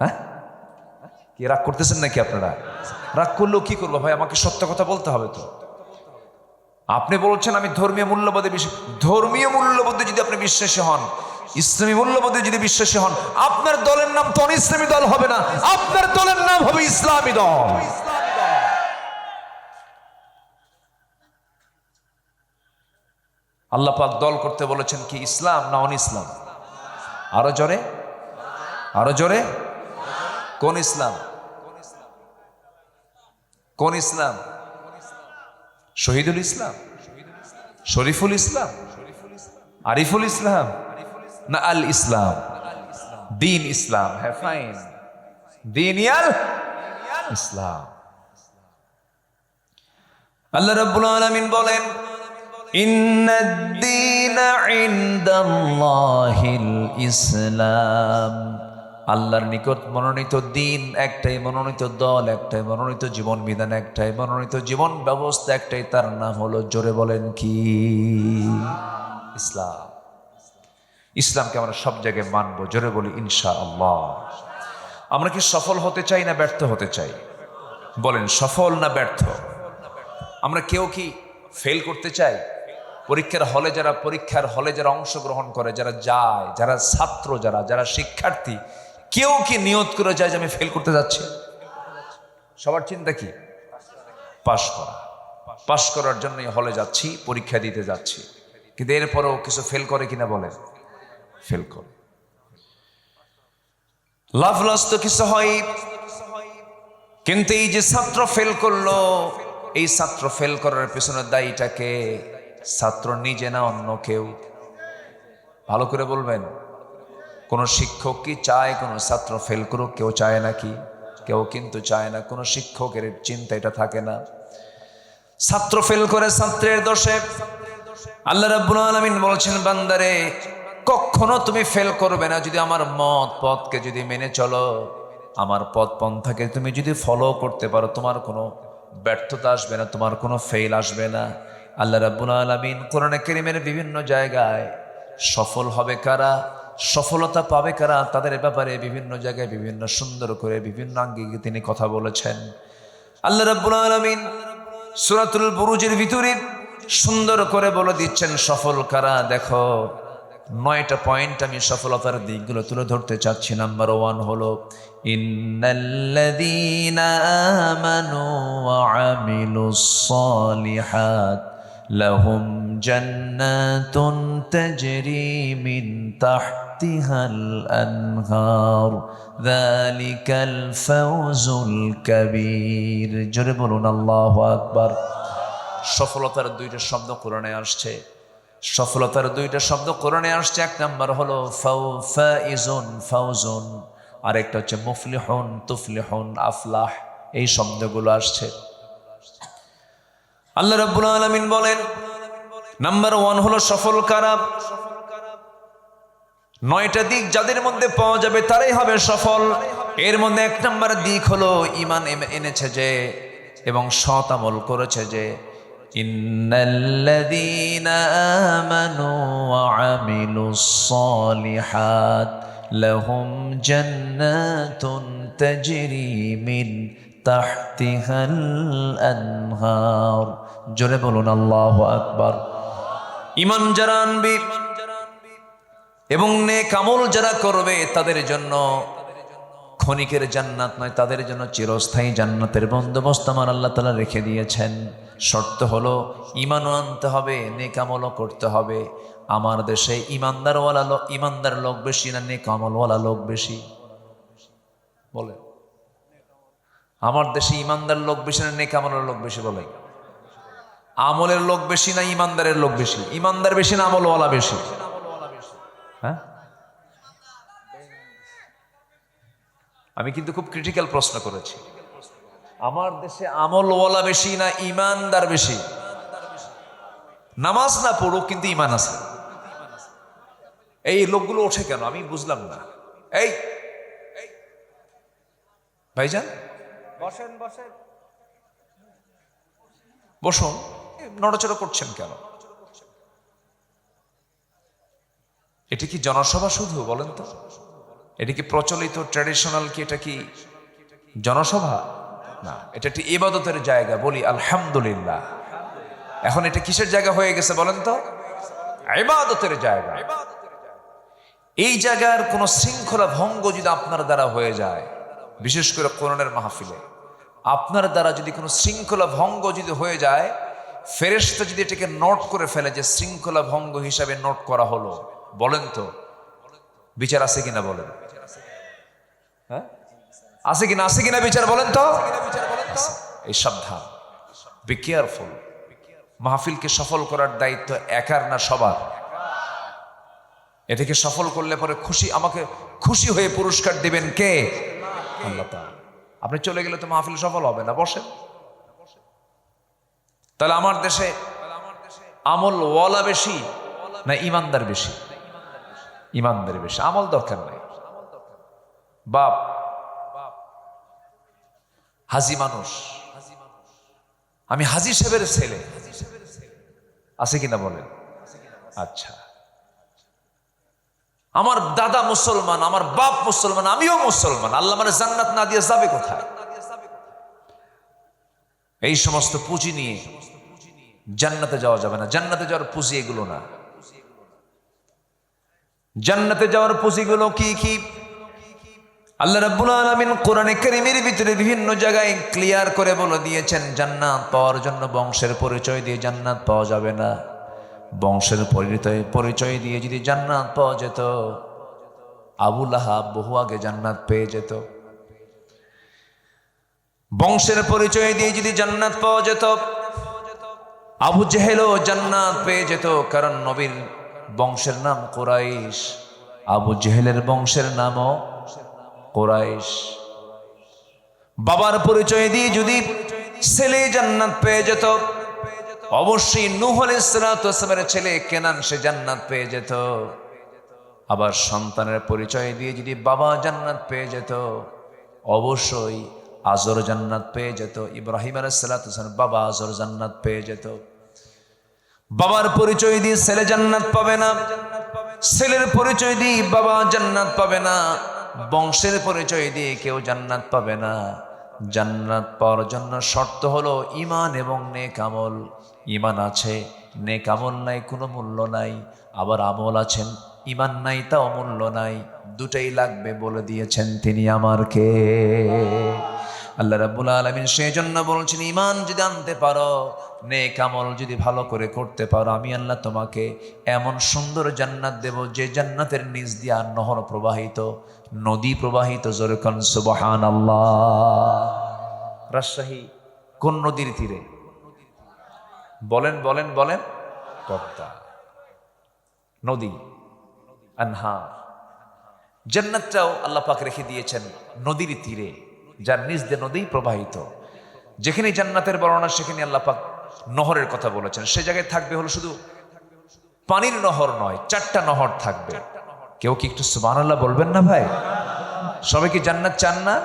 [SPEAKER 1] হ্যাঁ, কি রাগ করতেছেন নাকি আপনারা? রাগ করলেও কি করবো ভাই, আমাকে সত্য কথা বলতে হবে তো। আপনি বলছেন আমি ধর্মীয় মূল্যবোধে বিশ্বাসী। ধর্মীয় মূল্যবোধে যদি আপনি বিশ্বাসী হন, ইসলামী মূল্যবোধে যদি বিশ্বাসী হন, আপনার দলের নাম তো ইসলামী দল হবে না, আপনার দলের নাম হবে ইসলামী দল। আল্লাহ পাক দল করতে বলেছেন কি ইসলাম না অন ইসলাম? আরো জোরে, আরো জোরে। কোন ইসলাম? কোন ইসলাম? শহীদুল ইসলাম, শরীফুল ইসলাম, আরিফুল ইসলাম না আল ইসলাম? দিন ইসলাম। হ্যাঁ ফাইন, দিন ইয়াল ইসলাম। আল্লাহ রাব্বুল আলামিন বলেন ইন্নাদ-দীনা ইনদাল্লাহিল ইসলাম। আল্লাহর নিকট মনোনীত দিন একটাই, মনোনীত দল একটাই, মনোনীত জীবন বিধান একটাই, মনোনীত জীবন ব্যবস্থা একটাই, তার নাম হলো, জোরে বলেন কি? ইসলাম। ইসলামকে আমরা সব জায়গায় মানবো, জোরে বলি ইনশাআল্লাহ। আমরা কি সফল হতে চাই না ব্যর্থ হতে চাই? বলেন সফল না ব্যর্থ? আমরা কেউ কি ফেল করতে চাই? পরীক্ষার হলে যারা অংশগ্রহণ করে, যারা যায়, যারা ছাত্র, যারা শিক্ষার্থী, কেউ কি নিয়ত করে যায় যে আমি ফেল করতে যাচ্ছি? সবার চিন্তা কি? পাশ করা। পাশ করার জন্যই হলে যাচ্ছি, পরীক্ষা দিতে যাচ্ছি। কিন্তু এরপরেও কিছু ফেল করে কিনা বলেন? ফেল করে। লাভ লস তো কিছু হয়, কিন্তু এই যে ছাত্র ফেল করলো, এই ছাত্র ফেল করার পেছনে দায়ীটাকে ছাত্র নিজে না অন্য কেউ? ভালো করে বলবেন। কোন শিক্ষক কি চায় কোন ছাত্র ফেল করুক? কেউ চায় নাকি? কেউ কিন্তু চায় না। কোন শিক্ষকের চিন্তা এটা থাকে না। ছাত্র ফেল করে ছাত্রের দোষে। আল্লাহ রাব্বুল আলামিন বলছেন বান্দারে কখনো তুমি ফেল করবে না যদি আমার পথকে যদি মেনে চলো, আমার পথ পন্থাকে তুমি যদি ফলো করতে পারো, তোমার কোনো ব্যর্থতা আসবে না, তোমার কোনো ফেল আসবে না। আল্লাহ রাব্বুল আলামিন কোরআনে কারীমের বিভিন্ন জায়গায় সফল হবে কারা, সফলতা পাবে কারা, তাদের ব্যাপারে বিভিন্ন জায়গায় বিভিন্ন সুন্দর করে বিভিন্ন আঙ্গিকে তিনি কথা বলেছেন। আল্লাহ রাব্বুল আলামিন সূরাতুল বুরুজের ভিতরে সুন্দর করে বলে দিচ্ছেন সফল কারা। দেখো 9টা পয়েন্ট আমি সফলতার দিকগুলো তুলে ধরতে চাচ্ছি। নাম্বার 1 হলো ইন্নাল্লাযীনা আমানু ওয়া আমিলুস সালিহাত লাহুম জান্নাতুন তাজরি মিন তাহতিহাল আনহার যালিকাল ফাওজুল কাবীর। জোরে বলুন আল্লাহু আকবার। সফলতার 2টা শব্দ কোরআনে আসছে। সফলতার 2টা শব্দ কোরআনে আসছে। 1 নাম্বার হলো ফাইজুন, ফাউজুন, আর একটা হচ্ছে মুফলিহুন, তুফলিহুন, আফলাহ। এই শব্দগুলো আসছে। আল্লাহ রাব্বুল আলামিন বলেন নাম্বার 1 হলো সফল কারা। 9টা দিক যাদের মধ্যে পাওয়া যাবে তারাই হবে সফল। এর মধ্যে 1 নাম্বার দিক হলো ঈমান এনেছে যে এবং সৎ আমল করেছে যে। ইন্নাল্লাযীনা আমানু ওয়া আমিলুস সালিহাত লাহুম জান্নাতুন তাজরি মিন তাহতিহাল আনহার। জোরে বলুন আল্লাহু আকবার। ঈমান যারা আনবে এবং নেক আমল যারা করবে তাদের জন্য ক্ষণিকের জান্নাত নয়, তাদের জন্য চিরস্থায়ী জান্নাতের বন্দোবস্ত আমার আল্লাহ তাআলা রেখে দিয়েছেন। শর্ত হলো ঈমানও আনতে হবে, নেক আমলও করতে হবে। আমার দেশে ইমানদার লোক বেশি না নেক আমলওয়ালা লোক বেশি? বলে আমার দেশে ইমানদার লোক বেশি না নেক আমলের লোক বেশি? বলে আমলের লোক বেশি না ইমানদারের লোক বেশি? ইমানদার বেশি না আমলওয়ালা বেশি? হ্যাঁ, আমি কিন্তু খুব ক্রিটিক্যাল প্রশ্ন করেছি। আমার দেশে আমলওয়ালা বেশি না ইমানদার বেশি? নামাজ না পড়ুক কিন্তু ইমান আছে, এই লোকগুলো ওঠে কেন আমি বুঝলাম না। এই ভাইজান বসেন বসেন বসুন, নড়াচড়া করছেন কেন? এটা কি জনসভা শুধু বলেন তো? এটা কি প্রচলিত ট্র্যাডিশনাল কি? এটা কি জনসভা? না, এটা একটি ইবাদতের জায়গা। বলি আলহামদুলিল্লাহ। এখন এটা কিসের জায়গা হয়ে গেছে বলেন তো? ইবাদতের জায়গা। এই জায়গার কোন শৃঙ্খলা ভঙ্গ যদি আপনার দ্বারা হয়ে যায়, বিশেষ করে কোরআনের মাহফিলে আপনার দ্বারা যদি কোনো শৃঙ্খলা ভঙ্গ যদি হয়ে যায়, ফেরেশতা যদি এটাকে নোট করে ফেলে যে শৃঙ্খলা ভঙ্গ হিসাবে নোট করা হলো, বলেন তো বিচার আছে কিনা? বলেন হ্যাঁ, আছে কিনা? আছে কিনা বিচার? বলেন তো। এই সাবধান, বি কেয়ারফুল। মাহফিলকে সফল করার দায়িত্ব একার না সবার। এটাকে সফল করলে পরে আমাকে খুশি হয়ে পুরস্কার দিবেন কে? আল্লাহ তাআলা। আপনি চলে গেলে তো মাহফিল সফল হবে না। বসেন। তাহলে আমার দেশে আমলওয়ালা বেশি না ইমানদার বেশি? ইমানদার বেশি। আমল দরকার নাই। বাপ হাজি মানুষ, আমি হাজি সাহেবের ছেলে, আছে কিনা বলেন? আচ্ছা, আমার দাদা মুসলমান, আমার বাপ মুসলমান, আমিও মুসলমান, আল্লাহ মানে জান্নাত না দিয়ে যাবে কোথায়? এই সমস্ত পুঁজি নিয়ে জান্নাতে যাওয়া যাবে না। জান্নাতে যাওয়ার পুঁজি এগুলো না। জান্নাতে যাওয়ার পুঁজিগুলো কি কি? আল্লাহ রাব্বুল আলামিন কোরআনে কারীমের ভিতরে বিভিন্ন জায়গায় ক্লিয়ার করে বলে দিয়েছেন, জান্নাত পাওয়ার জন্য বংশের পরিচয় দিয়ে জান্নাত পাওয়া যাবে না। বংশের পরিচয় দিয়ে যদি জান্নাত পাওয়া যেত, আবু লাহাব বহু আগে জান্নাত পেয়ে যেত। বংশের পরিচয় দিয়ে যদি জান্নাত পাওয়া যেত, আবু জেহেলও জান্নাত পেয়ে যেত। কারণ নবীর বংশের নাম কুরাইশ, আবু জেহেলের বংশের নামও কুরাইশ। বাবার পরিচয় দিয়ে যদি ছেলে জান্নাত পেয়ে যেত, অবশ্যই নূহ আলাইহিস সালামের ছেলে কেনান সে জান্নাত পেয়ে যেত। আবার সন্তানের পরিচয় দিয়ে যদি বাবা জান্নাত পেয়ে যেত, অবশ্যই আজর জান্নাত পেয়ে যেত। ইব্রাহিম আলাইহিস সালাম বাবা আজর জান্নাত পেয়ে যেত। বাবার পরিচয় দিয়ে ছেলে জান্নাত পাবে না, ছেলের পরিচয় দিয়ে বাবা জান্নাত পাবে না, বংশের পরিচয় দিয়ে কেউ জান্নাত পাবে না। জান্নাত পাওয়ার জন্য শর্ত হলো ঈমান এবং নেক আমল। ঈমান আছে, নেক আমল নাই, কোনো মূল্য নাই। আবার আমল আছেন, ঈমান নাই, তাও মূল্য নাই। দুটাই লাগবে বলে দিয়েছেন তিনি আমার কে? আল্লাহ রাব্বুল আলামিন। সেই জন্য বলছেন, ঈমান যদি আনতে পারো, নেক আমল যদি ভালো করে করতে পারো, আমি আল্লাহ তোমাকে এমন সুন্দর জান্নাত দেব যে জান্নাতের নিচ দিয়ে নহর প্রবাহিত, নদী প্রবাহিত। জোরে কোন সুবহানাল্লাহ। রাজশাহী কোন নদীর তীরে? বলেন বলেন বলেন। পদ্মা নদী, আনহার। জান্নাতটাও আল্লাহ পাক রেখে দিয়েছেন নদীর তীরে, যার নিচ দিয়ে নদী প্রবাহিত। যেখানে জান্নাতের বর্ণনা সেখানে আল্লাহ পাক নহরের কথা বলেছেন। সে জায়গায় থাকবে হলো শুধু পানির নহর নয়, 4টা নহর থাকবে। কেউ কি একটু সুবহানাল্লাহ বলবেন না ভাই? সবাই কি জান্নাত চান না?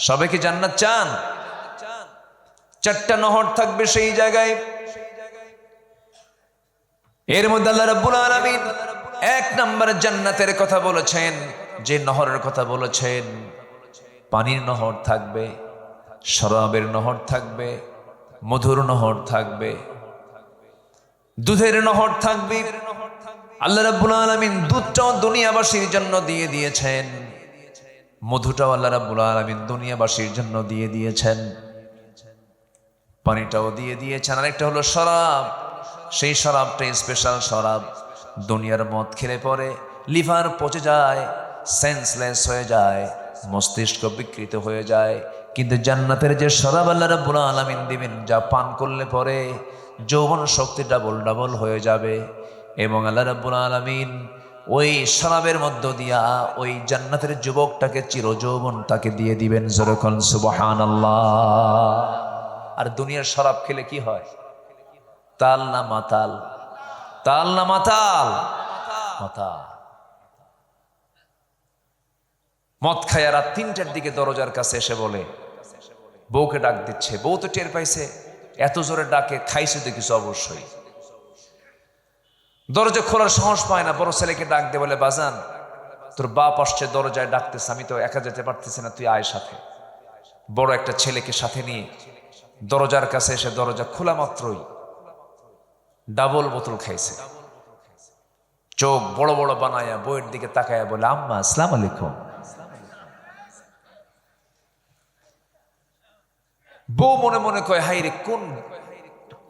[SPEAKER 1] সবাই কি জান্নাত চান? 4টা নহর থাকবে সেই জায়গায়। এর মধ্যে আল্লাহ রাব্বুল আলামিন 1 নম্বরে জান্নাতের কথা বলেছেন, যে নহরের কথা বলেছেন। পানির নহর থাকবে, শরাবের নহর থাকবে, মধুর নহর থাকবে, দুধের নহর থাকবে। আল্লাহ রাব্বুল আলামিন দুধটাও দুনিয়াবাসীর জন্য দিয়ে দিয়েছেন। মধুটাও আল্লাহ রাব্বুল আলামিন দুনিয়াবাসীর জন্য দিয়ে দিয়েছেন, পানিটাও দিয়ে দিয়েছেন। আরেকটা হলো শরাব, সেই শরাবটা স্পেশাল শরাব। দুনিয়ার মদ খেলে পরে লিভার পচে যায়, সেন্সলেস হয়ে যায়, মস্তিষ্ক বিকৃত হয়ে যায়। কিন্তু জান্নাতের যে শরাব আল্লাহ রাব্বুল আলামিন দিবেন, যা পান করলে পরে যৌবন শক্তি ডাবল ডাবল হয়ে যাবে। এবং আল্লাহ রাব্বুল আলামিন ওই শরাবের মধ্য দিয়া ওই জান্নাতের যুবকটাকে চিরযৌবন তাকে দিয়ে দিবেন। যেরকম সুবহানাল্লাহ। আর দুনিয়ার শরাব খেলে কি হয়? তাল না মাতাল, তাল না মাতাল, মাতাল। মদ খায় রাত 3টার দিকে দরজার কাছে এসে বলে, বউকে ডাক দিচ্ছে, বউ তো টের পাইছে, এত জোরে ডাকে, খাইছে তো কিছু অবশ্যই। দরজা খোলার সাহস পায় না, বড় ছেলেকে ডাক দিয়ে বলে, বাজান তোর বাপ আসছে, দরজায় ডাকতেছে, আমি তো একা যেতে পারতেছি না, তুই আয় সাথে। বড় একটা ছেলেকে সাথে নিয়ে দরজার কাছে এসে দরজা খোলা মাত্রই ডাবল বোতল খাইছে। চোখ বড় বড় বানায়া বইয়ের দিকে তাকায়া বলে, আম্মা আসসালামু আলাইকুম। বউ মনে মনে কয়, হাই রে,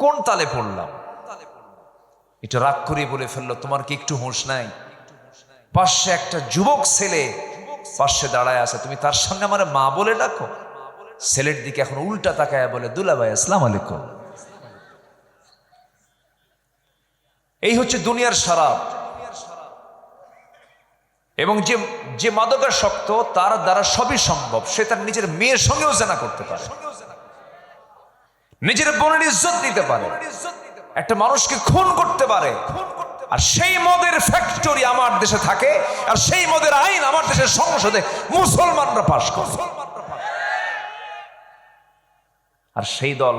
[SPEAKER 1] কোন তালে পড়লাম। এটা রাগ করে বলে ফেললো, তোমার কি একটু হুঁশ নাই? পাশে একটা যুবক ছেলে পাশে দাঁড়ায় আছে, তুমি তার সামনে আমার মা বলে ডাকো? ছেলের দিকে এখন উল্টা তাকায় বলে, দুলা ভাই আসসালামু আলাইকুম। এই হচ্ছে দুনিয়ার শরাব। এবং যে মাদকাসক্ত, তার দ্বারা সবই সম্ভব। সে তার নিজের মেয়ের সঙ্গেও জেনা করতে পারে, নিজের বোনের ইজ্জত দিতে পারে, একটা মানুষকে খুন করতে পারে। আর সেই মদের ফ্যাক্টরি আমার দেশে থাকে, আর সেই মদের আইন আমার দেশের সংসদে মুসলমানরা পাশ করে। আর সেই দল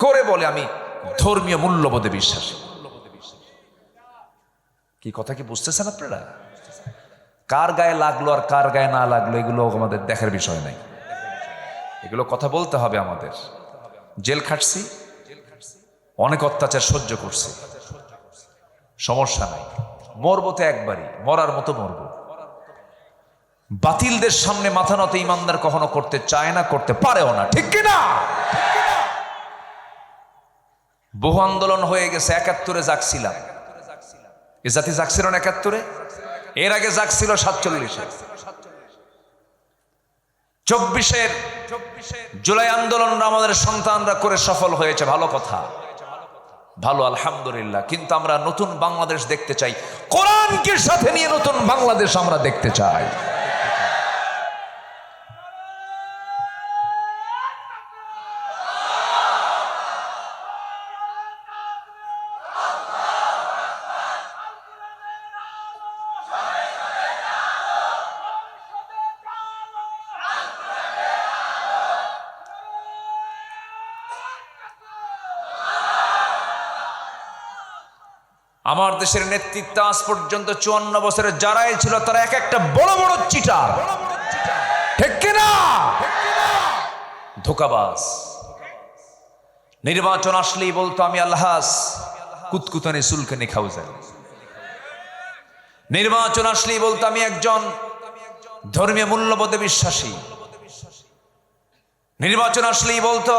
[SPEAKER 1] করে বলে, আমি ধর্মীয় মূল্যবোধে বিশ্বাসী। কি কথা কি বুঝতেছেন আপনারা? কার গায়ে লাগলো আর কার গায়ে না লাগলো এগুলো আমাদের দেখার বিষয় নাই। এগুলো কথা বলতে হবে আমাদের। জেল খাটছি, অনেক অত্যাচার সহ্য করছি, সমস্যা নাই। মরবো তো একবারই, মরার মতো মরবো। বাতিলদের সামনে মাথা নত ইমানদার কখনো করতে চায় না, করতে পারেও না, ঠিক কিনা? বহু আন্দোলন হয়ে গেছে। 71-এ জাগছিলাম, এ জাতি জাগছিল না 71-এ, এর আগে জাগছিল 47-এ। 24-এর জুলাই আন্দোলন আমাদের সন্তানরা করে সফল হয়েছে, ভালো কথা, ভালো, আলহামদুলিল্লাহ। কিন্তু আমরা নতুন বাংলাদেশ দেখতে চাই, কোরআনকে সাথে নিয়ে নতুন বাংলাদেশ আমরা দেখতে চাই। আমার দেশের নেতৃত্ব আজ পর্যন্ত 54 বছরের যারাই ছিল, তারা এক একটা বড় বড় চিটার, ঠিক কিনা? ধোঁকাবাজ। নির্বাচন আসলেই বলতো, আমি আল্লাহাস কুতকুতানি সুলকানি খাউজান। নির্বাচন আসলেই বলতো, আমি একজন ধর্মীয় মূল্যবোধে বিশ্বাসী। নির্বাচন আসলেই বলতো,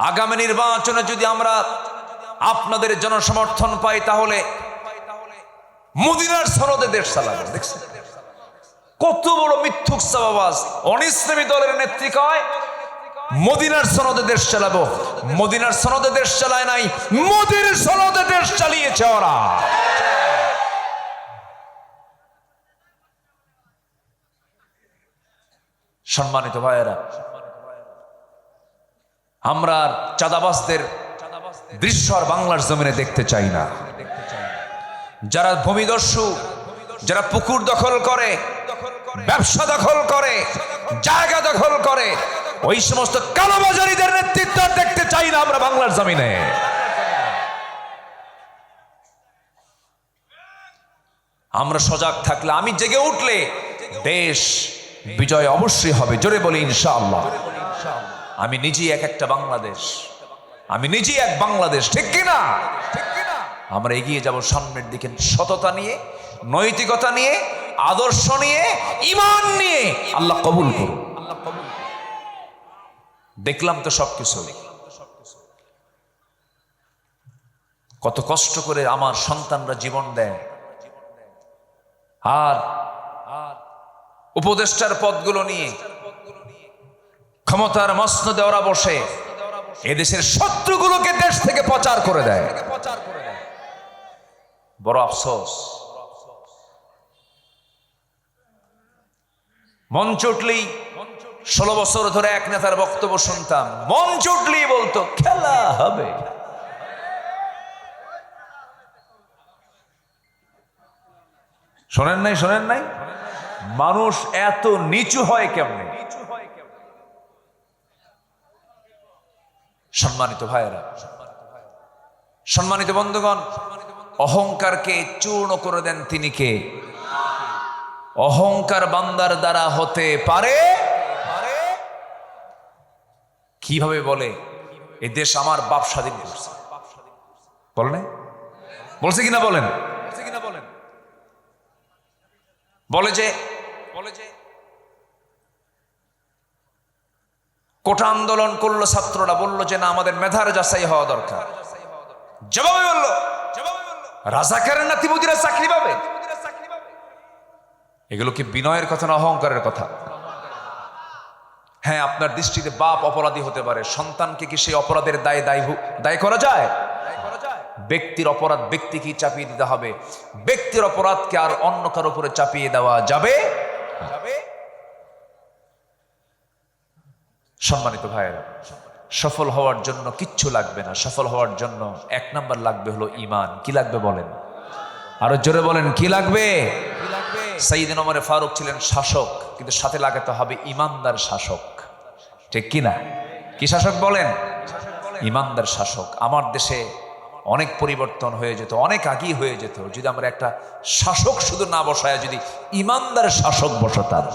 [SPEAKER 1] আগামী নির্বাচনে যদি আমরা আপনাদের জনসমর্থন পাই তাহলে মদিনার সনদে দেশ চালাবে। দেখছেন কত বড় মিথ্যুক চাবাবাজ। অনিসলামী দলের নেত্রী কয়, মদিনার সনদে দেশ চালাবো। মদিনার সনদে দেশ চালায় নাই, মোদির সনদে দেশ চালিয়েছে ওরা। সম্মানিত ভাইয়েরা, আমরা চাঁদাবাজদের দৃশ্য আর বাংলার জমিনে দেখতে চাই না। যারা ভূমিদস্যু, যারা পুকুর দখল করে, ব্যবসা দখল করে, জায়গা দখল করে, ওই সমস্ত কালোবাজারিদের নেতৃত্ব দেখতে চাই না আমরা বাংলার জমিনে। আমরা সজাগ থাকলে, আমি জেগে উঠলে দেশ বিজয় অবশ্যই হবে। জোরে বলি ইনশাআল্লাহ। আমি নিজেই একটা বাংলাদেশ, আমি নিজেই এক বাংলাদেশ, ঠিক কিনা? আমরা এগিয়ে যাব সামনের দিকে, সততা নিয়ে, নৈতিকতা নিয়ে, আদর্শ নিয়ে, ঈমান নিয়ে আল্লাহ কবুল করুন। দেখলাম তো সবকিছু, কত কষ্ট করে আমার সন্তানরা জীবন দেয়, আর উপদেষ্টার পদগুলো নিয়ে ক্ষমতার মসনদে ওরা বসে এদেশের শত্রুগুলোকে দেশ থেকে প্রচার করে দেয়। বড় আফসোস। মন চুটলেই 16 বছর ধরে এক নেতার বক্তব্য শুনতাম, মন চুটলেই বলতো খেলা হবে। শোনেন নাই, মানুষ এত নিচু হয় কেমনে? সম্মানিত ভাইয়েরা, সম্মানিত বন্ধুগণ, অহংকারকে চূর্ণ করে দেন তিনি কে? অহংকার বান্দার দ্বারা হতে পারে কিভাবে? বলে এই দেশ আমার বাপ স্বাধীন করছে। বলেন, বলছে কিনা বলেন? বলে যে কোটা আন্দোলন করলো ছাত্ররা, বলল যে না আমাদের মেধার যাচাই হওয়া দরকার। জবাবে বলল রাজাকারের নাতিপুতিরা চাকরি পাবে। এগুলো কি বিনয়ের কথা না অহংকারের কথা? হ্যাঁ, আপনার দৃষ্টিতে বাপ অপরাধী হতে পারে, সন্তানকে কি সেই অপরাধের দায় করা যায়? ব্যক্তির অপরাধ ব্যক্তিকেই চাপিয়ে দিতে হবে, ব্যক্তির অপরাধকে আর অন্য কারো উপরে চাপিয়ে দেওয়া যাবে। সম্মানিত ভাইয়েরা, সফল হওয়ার জন্য কিচ্ছু লাগবে না। সফল হওয়ার জন্য 1 নাম্বার লাগবে হলো ঈমান। কি লাগবে বলেন? আরো জোরে বলেন, কি লাগবে? সাইয়েদনা ওমর ফারুক ছিলেন শাসক, কিন্তু সাথে লাগাতে হবে ঈমানদার শাসক। ঠিক কিনা? কি শাসক বলেন? ঈমানদার শাসক। আমার দেশে অনেক পরিবর্তন হয়ে যেত, অনেক আগেই হয়ে যেত যদি আমরা একটা শাসক শুধু না বসায় যদি ঈমানদার শাসক বসাতাম।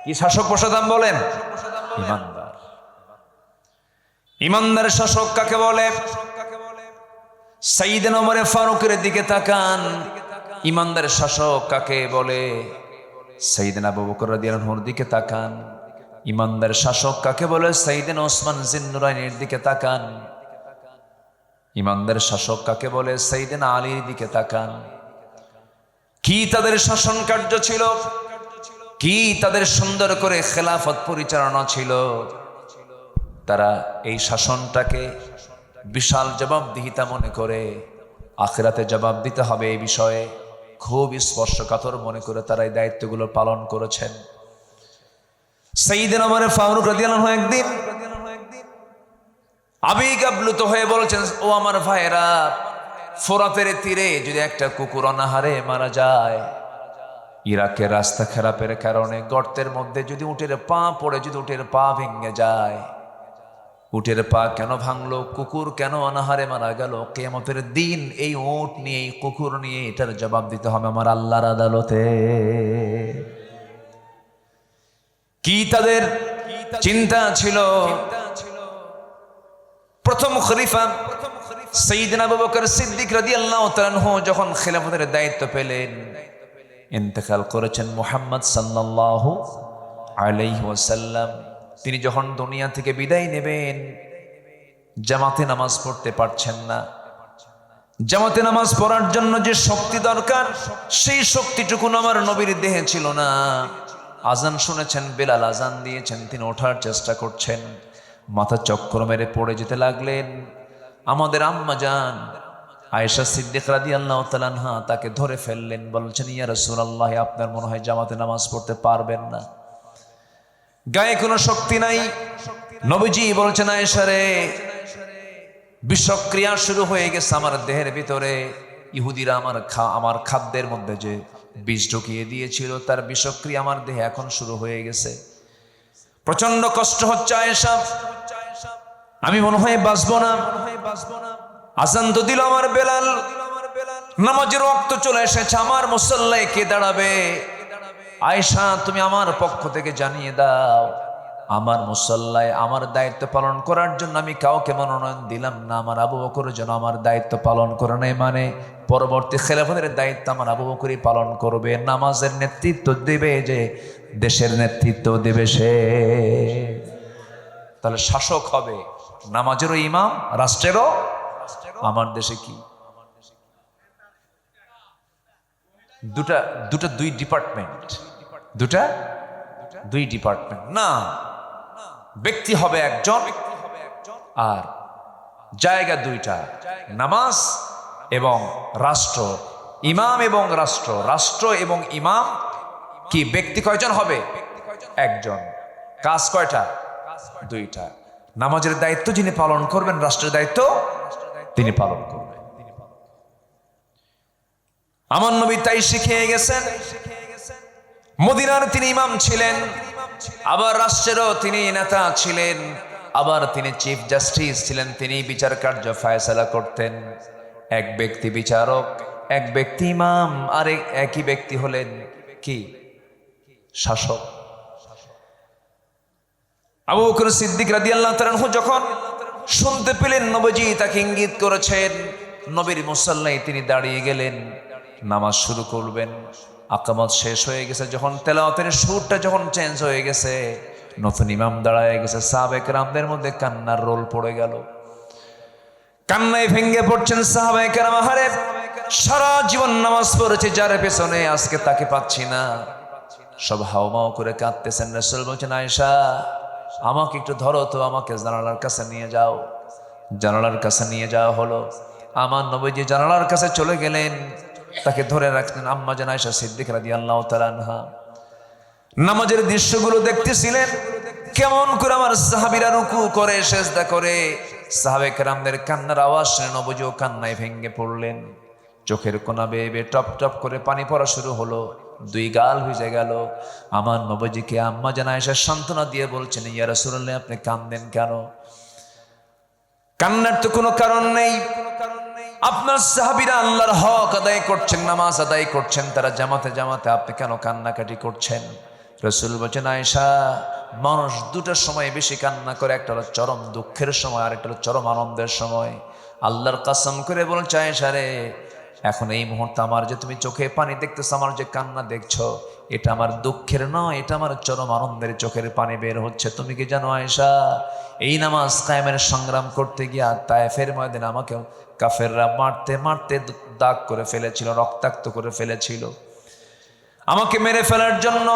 [SPEAKER 1] কি শাসক বসাতাম বলেন? ঈমানদার। ঈমানদার শাসক কাকে বলে? সাইয়েদনা ওমর ফারুকের দিকে তাকান, ঈমানদার শাসক কাকে বলে? সাইয়েদনা আবু বকর রাদিয়াল্লাহু আনহুর দিকে তাকান, ঈমানদার শাসক কাকে বলে? সাইয়েদনা ওসমান জিন্নুরাইনের দিকে তাকান। ঈমানদার শাসক কাকে বলে? সাইয়েদনা আলীর দিকে তাকান। কি তাদের শাসন কার্য ছিল, কি তাদের সুন্দর করে খেলাফত পরিচালনা ছিল। তারা এই শাসনটাকে বিশাল জবাবদিহিতা মনে করে আখিরাতে জবাব দিতে হবে এই বিষয়ে খুব স্পর্শকাতর মনে করে তারা এই দায়িত্বগুলো পালন করেছেন। সাইয়েদনা ওমর ফারুক রাদিয়াল্লাহু আনহু একদিন আবেগ আপ্লুত হয়ে বলছেন, ও আমার ভাইয়েরা, ফোরাতের তীরে যদি একটা কুকুর অনাহারে মারা যায়, ইরাকের রাস্তা খারাপের কারণে গর্তের মধ্যে যদি উটের পা পড়ে, যদি উটের পা ভেঙে যায়, উটের পা কেন ভাঙলো, কুকুর কেন অনাহারে মারা গেল, কিয়ামতের দিন এই উট নিয়ে, এই কুকুর নিয়ে এটার জবাব দিতে হবে আমার আল্লাহর আদালতে। কি তাদের চিন্তা ছিল? প্রথম খলিফা সাইয়েদনা আবু বকর সিদ্দিক রাদিয়াল্লাহু তাআলা আনহু যখন খেলাফতের দায়িত্ব পেলেন, ইন্তেকাল করেছেন মুহাম্মদ সাল্লাল্লাহু আলাইহি ওয়াসাল্লাম। তিনি যখন দুনিয়া থেকে বিদায় নেবেন, জামাতে নামাজ পড়তে পারছেন না। জামাতে নামাজ পড়ার জন্য যে শক্তি দরকার, সেই শক্তিটুকু আমার নবীর দেহে ছিল না। আজান শুনেছেন, বেলাল আজান দিয়েছেন, তিনি ওঠার চেষ্টা করছেন, মাথা চক্কর মেরে পড়ে যেতে লাগলেন। আমাদের আম্মা জান আয়েশা সিদ্দিকা রাদিয়াল্লাহু তাআলা আনহা তাকে ধরে ফেললেন, বলছেন, ইয়া রাসূলুল্লাহ, আপনার মনে হয় জামাতে নামাজ পড়তে পারবেন না, গায়ে কোনো শক্তি নাই। নবীজি বলছেন, আয়েশা রে, বিষক্রিয়া শুরু হয়ে গেছে আমার দেহের ভিতরে। ইহুদিরা আমার খাদ্যের মধ্যে যে বিষ ঢুকিয়ে দিয়েছিল, তার বিষক্রিয়া আমার দেহে এখন শুরু হয়ে গেছে। প্রচন্ড কষ্ট হচ্ছে আয়েশা, আমি মনে হয় বাঁচবো না। আজান তো দিল আমার বেলাল, নামাজের ওয়াক্ত চলে এসেছে, আমার মুসল্লায় কে দাঁড়াবে? আয়েশা, তুমি আমার পক্ষ থেকে জানিয়ে দাও আমার মুসল্লায় আমার দায়িত্ব পালন করার জন্য আমি কাউকে মনোনয়ন দিলাম না, আমার আবু বকর যেন আমার দায়িত্ব পালন করে নেয়, মানে পরবর্তী খেলাফতের দায়িত্ব আমার আবু বকরই পালন করবে। নামাজের নেতৃত্ব দেবে যে, দেশের নেতৃত্ব দেবে সে। তাহলে শাসক হবে নামাজেরও ইমাম, রাষ্ট্রেরও। আমার দেশে কি দুই ডিপার্টমেন্ট, দুই ডিপার্টমেন্ট না, ব্যক্তি হবে একজন আর জায়গা দুইটা, নামাজ এবং রাষ্ট্র, ইমাম এবং রাষ্ট্র। রাষ্ট্র এবং ইমাম কি ব্যক্তি কয়জন হবে? একজন। কাজ কয়টা? দুইটা। নামাজের দায়িত্ব যিনি পালন করবেন, রাষ্ট্রের দায়িত্ব তিনি পালন করবেন। আমার নবী তাই শিখিয়ে গেছেন। মদিনার তিনি ইমাম ছিলেন, আবার রাষ্ট্রেরও তিনি নেতা ছিলেন, আবার তিনি চিফ জাস্টিস ছিলেন। তিনি বিচার কার্য ফায়সালা করতেন। এক ব্যক্তি বিচারক, এক ব্যক্তি ইমাম, আর একই ব্যক্তি হলেন কি? শাসক। আবু বকর সিদ্দিক রাদিয়াল্লাহু তাআলা আনহু যখন শুনতে পেলেন নবীজি তাকে ইঙ্গিত করেছেন, নবীর মুসাল্লায় তিনি দাঁড়িয়ে গেলেন, নামাজ শুরু করবেন। আকামত শেষ হয়ে গেছে, যখন তেলাওয়াতের সুরটা যখন চেঞ্জ হয়ে গেছে, নতুন ইমাম দাঁড়ায় গেছে, সাহাবায়ে কেরামদের মধ্যে কান্নার রোল পড়ে গেল। কান্নায় ভেঙ্গে পড়ছেন সাহাবায়ে কেরাম। আহারে, সারা জীবন নামাজ পড়েছে যার পেছনে, আজকে তাকে পাচ্ছি না। সব হাওমাও করে কাঁদতেছেন। রাসূল বলছেন, আয়েশা আমাকে একটু ধরো তো, আমাকে জানালার কাছে নিয়ে যাও। জানালার কাছে নিয়ে যাওয়া হলো। আমার নবীজি জানালার কাছে চলে গেলেন, তাকে ধরে রাখলেন। আম্মা জান আয়েশা সিদ্দিকা রাদিয়াল্লাহু তাআলা আনহা নামাজের দৃশ্যগুলো দেখতেছিলেন, কেমন করে আমার সাহাবীরা রুকু করে, সেজদা করে। সাহাবে কেরামদের কান্নার আওয়াজ শুনে নবীজিও কান্নায় ভেঙে পড়লেন। চোখের কোনা বেয়ে বেয়ে টপ টপ করে পানি পড়া শুরু হলো, দুই গাল ভিজে গেল। আমার নবীজিকে আম্মা জান আয়েশা সান্ত্বনা দিয়ে বলছেন, ইয়া রাসূলুল্লাহ আপনি কাঁদেন কেন? কান্নার তো কোনো কারণ নেই। আপনার সাহাবীরা আল্লাহর হক আদায় করছেন, নামাজ আদায় করছেন, তারা জামাতে জামাতে, আপনি কেন কান্নাকাটি করছেন? রাসূল বলেন, আয়েশা মানুষ দুটার সময় বেশি কান্না করে, একটা হলো চরম দুঃখের সময়, আর একটা হলো চরম আনন্দের সময়। আল্লাহর কসম করে বলছে, আয়েশা রে, এখন এই মুহূর্তে আমার যে তুমি চোখে পানি দেখতেছো, আমার যে কান্না দেখছো, এটা আমার দুঃখের নয়, এটা আমার চরম আনন্দের চোখের পানি বের হচ্ছে। তুমি কি জানো আয়েশা, এই নামাজ কায়েমের সংগ্রাম করতে গিয়া তায়েফের ময়দানে আমাকে কাফেররা মারতে মারতে দাগ করে ফেলেছিল, রক্তাক্ত করে ফেলেছিল। আমাকে মেরে ফেলার জন্য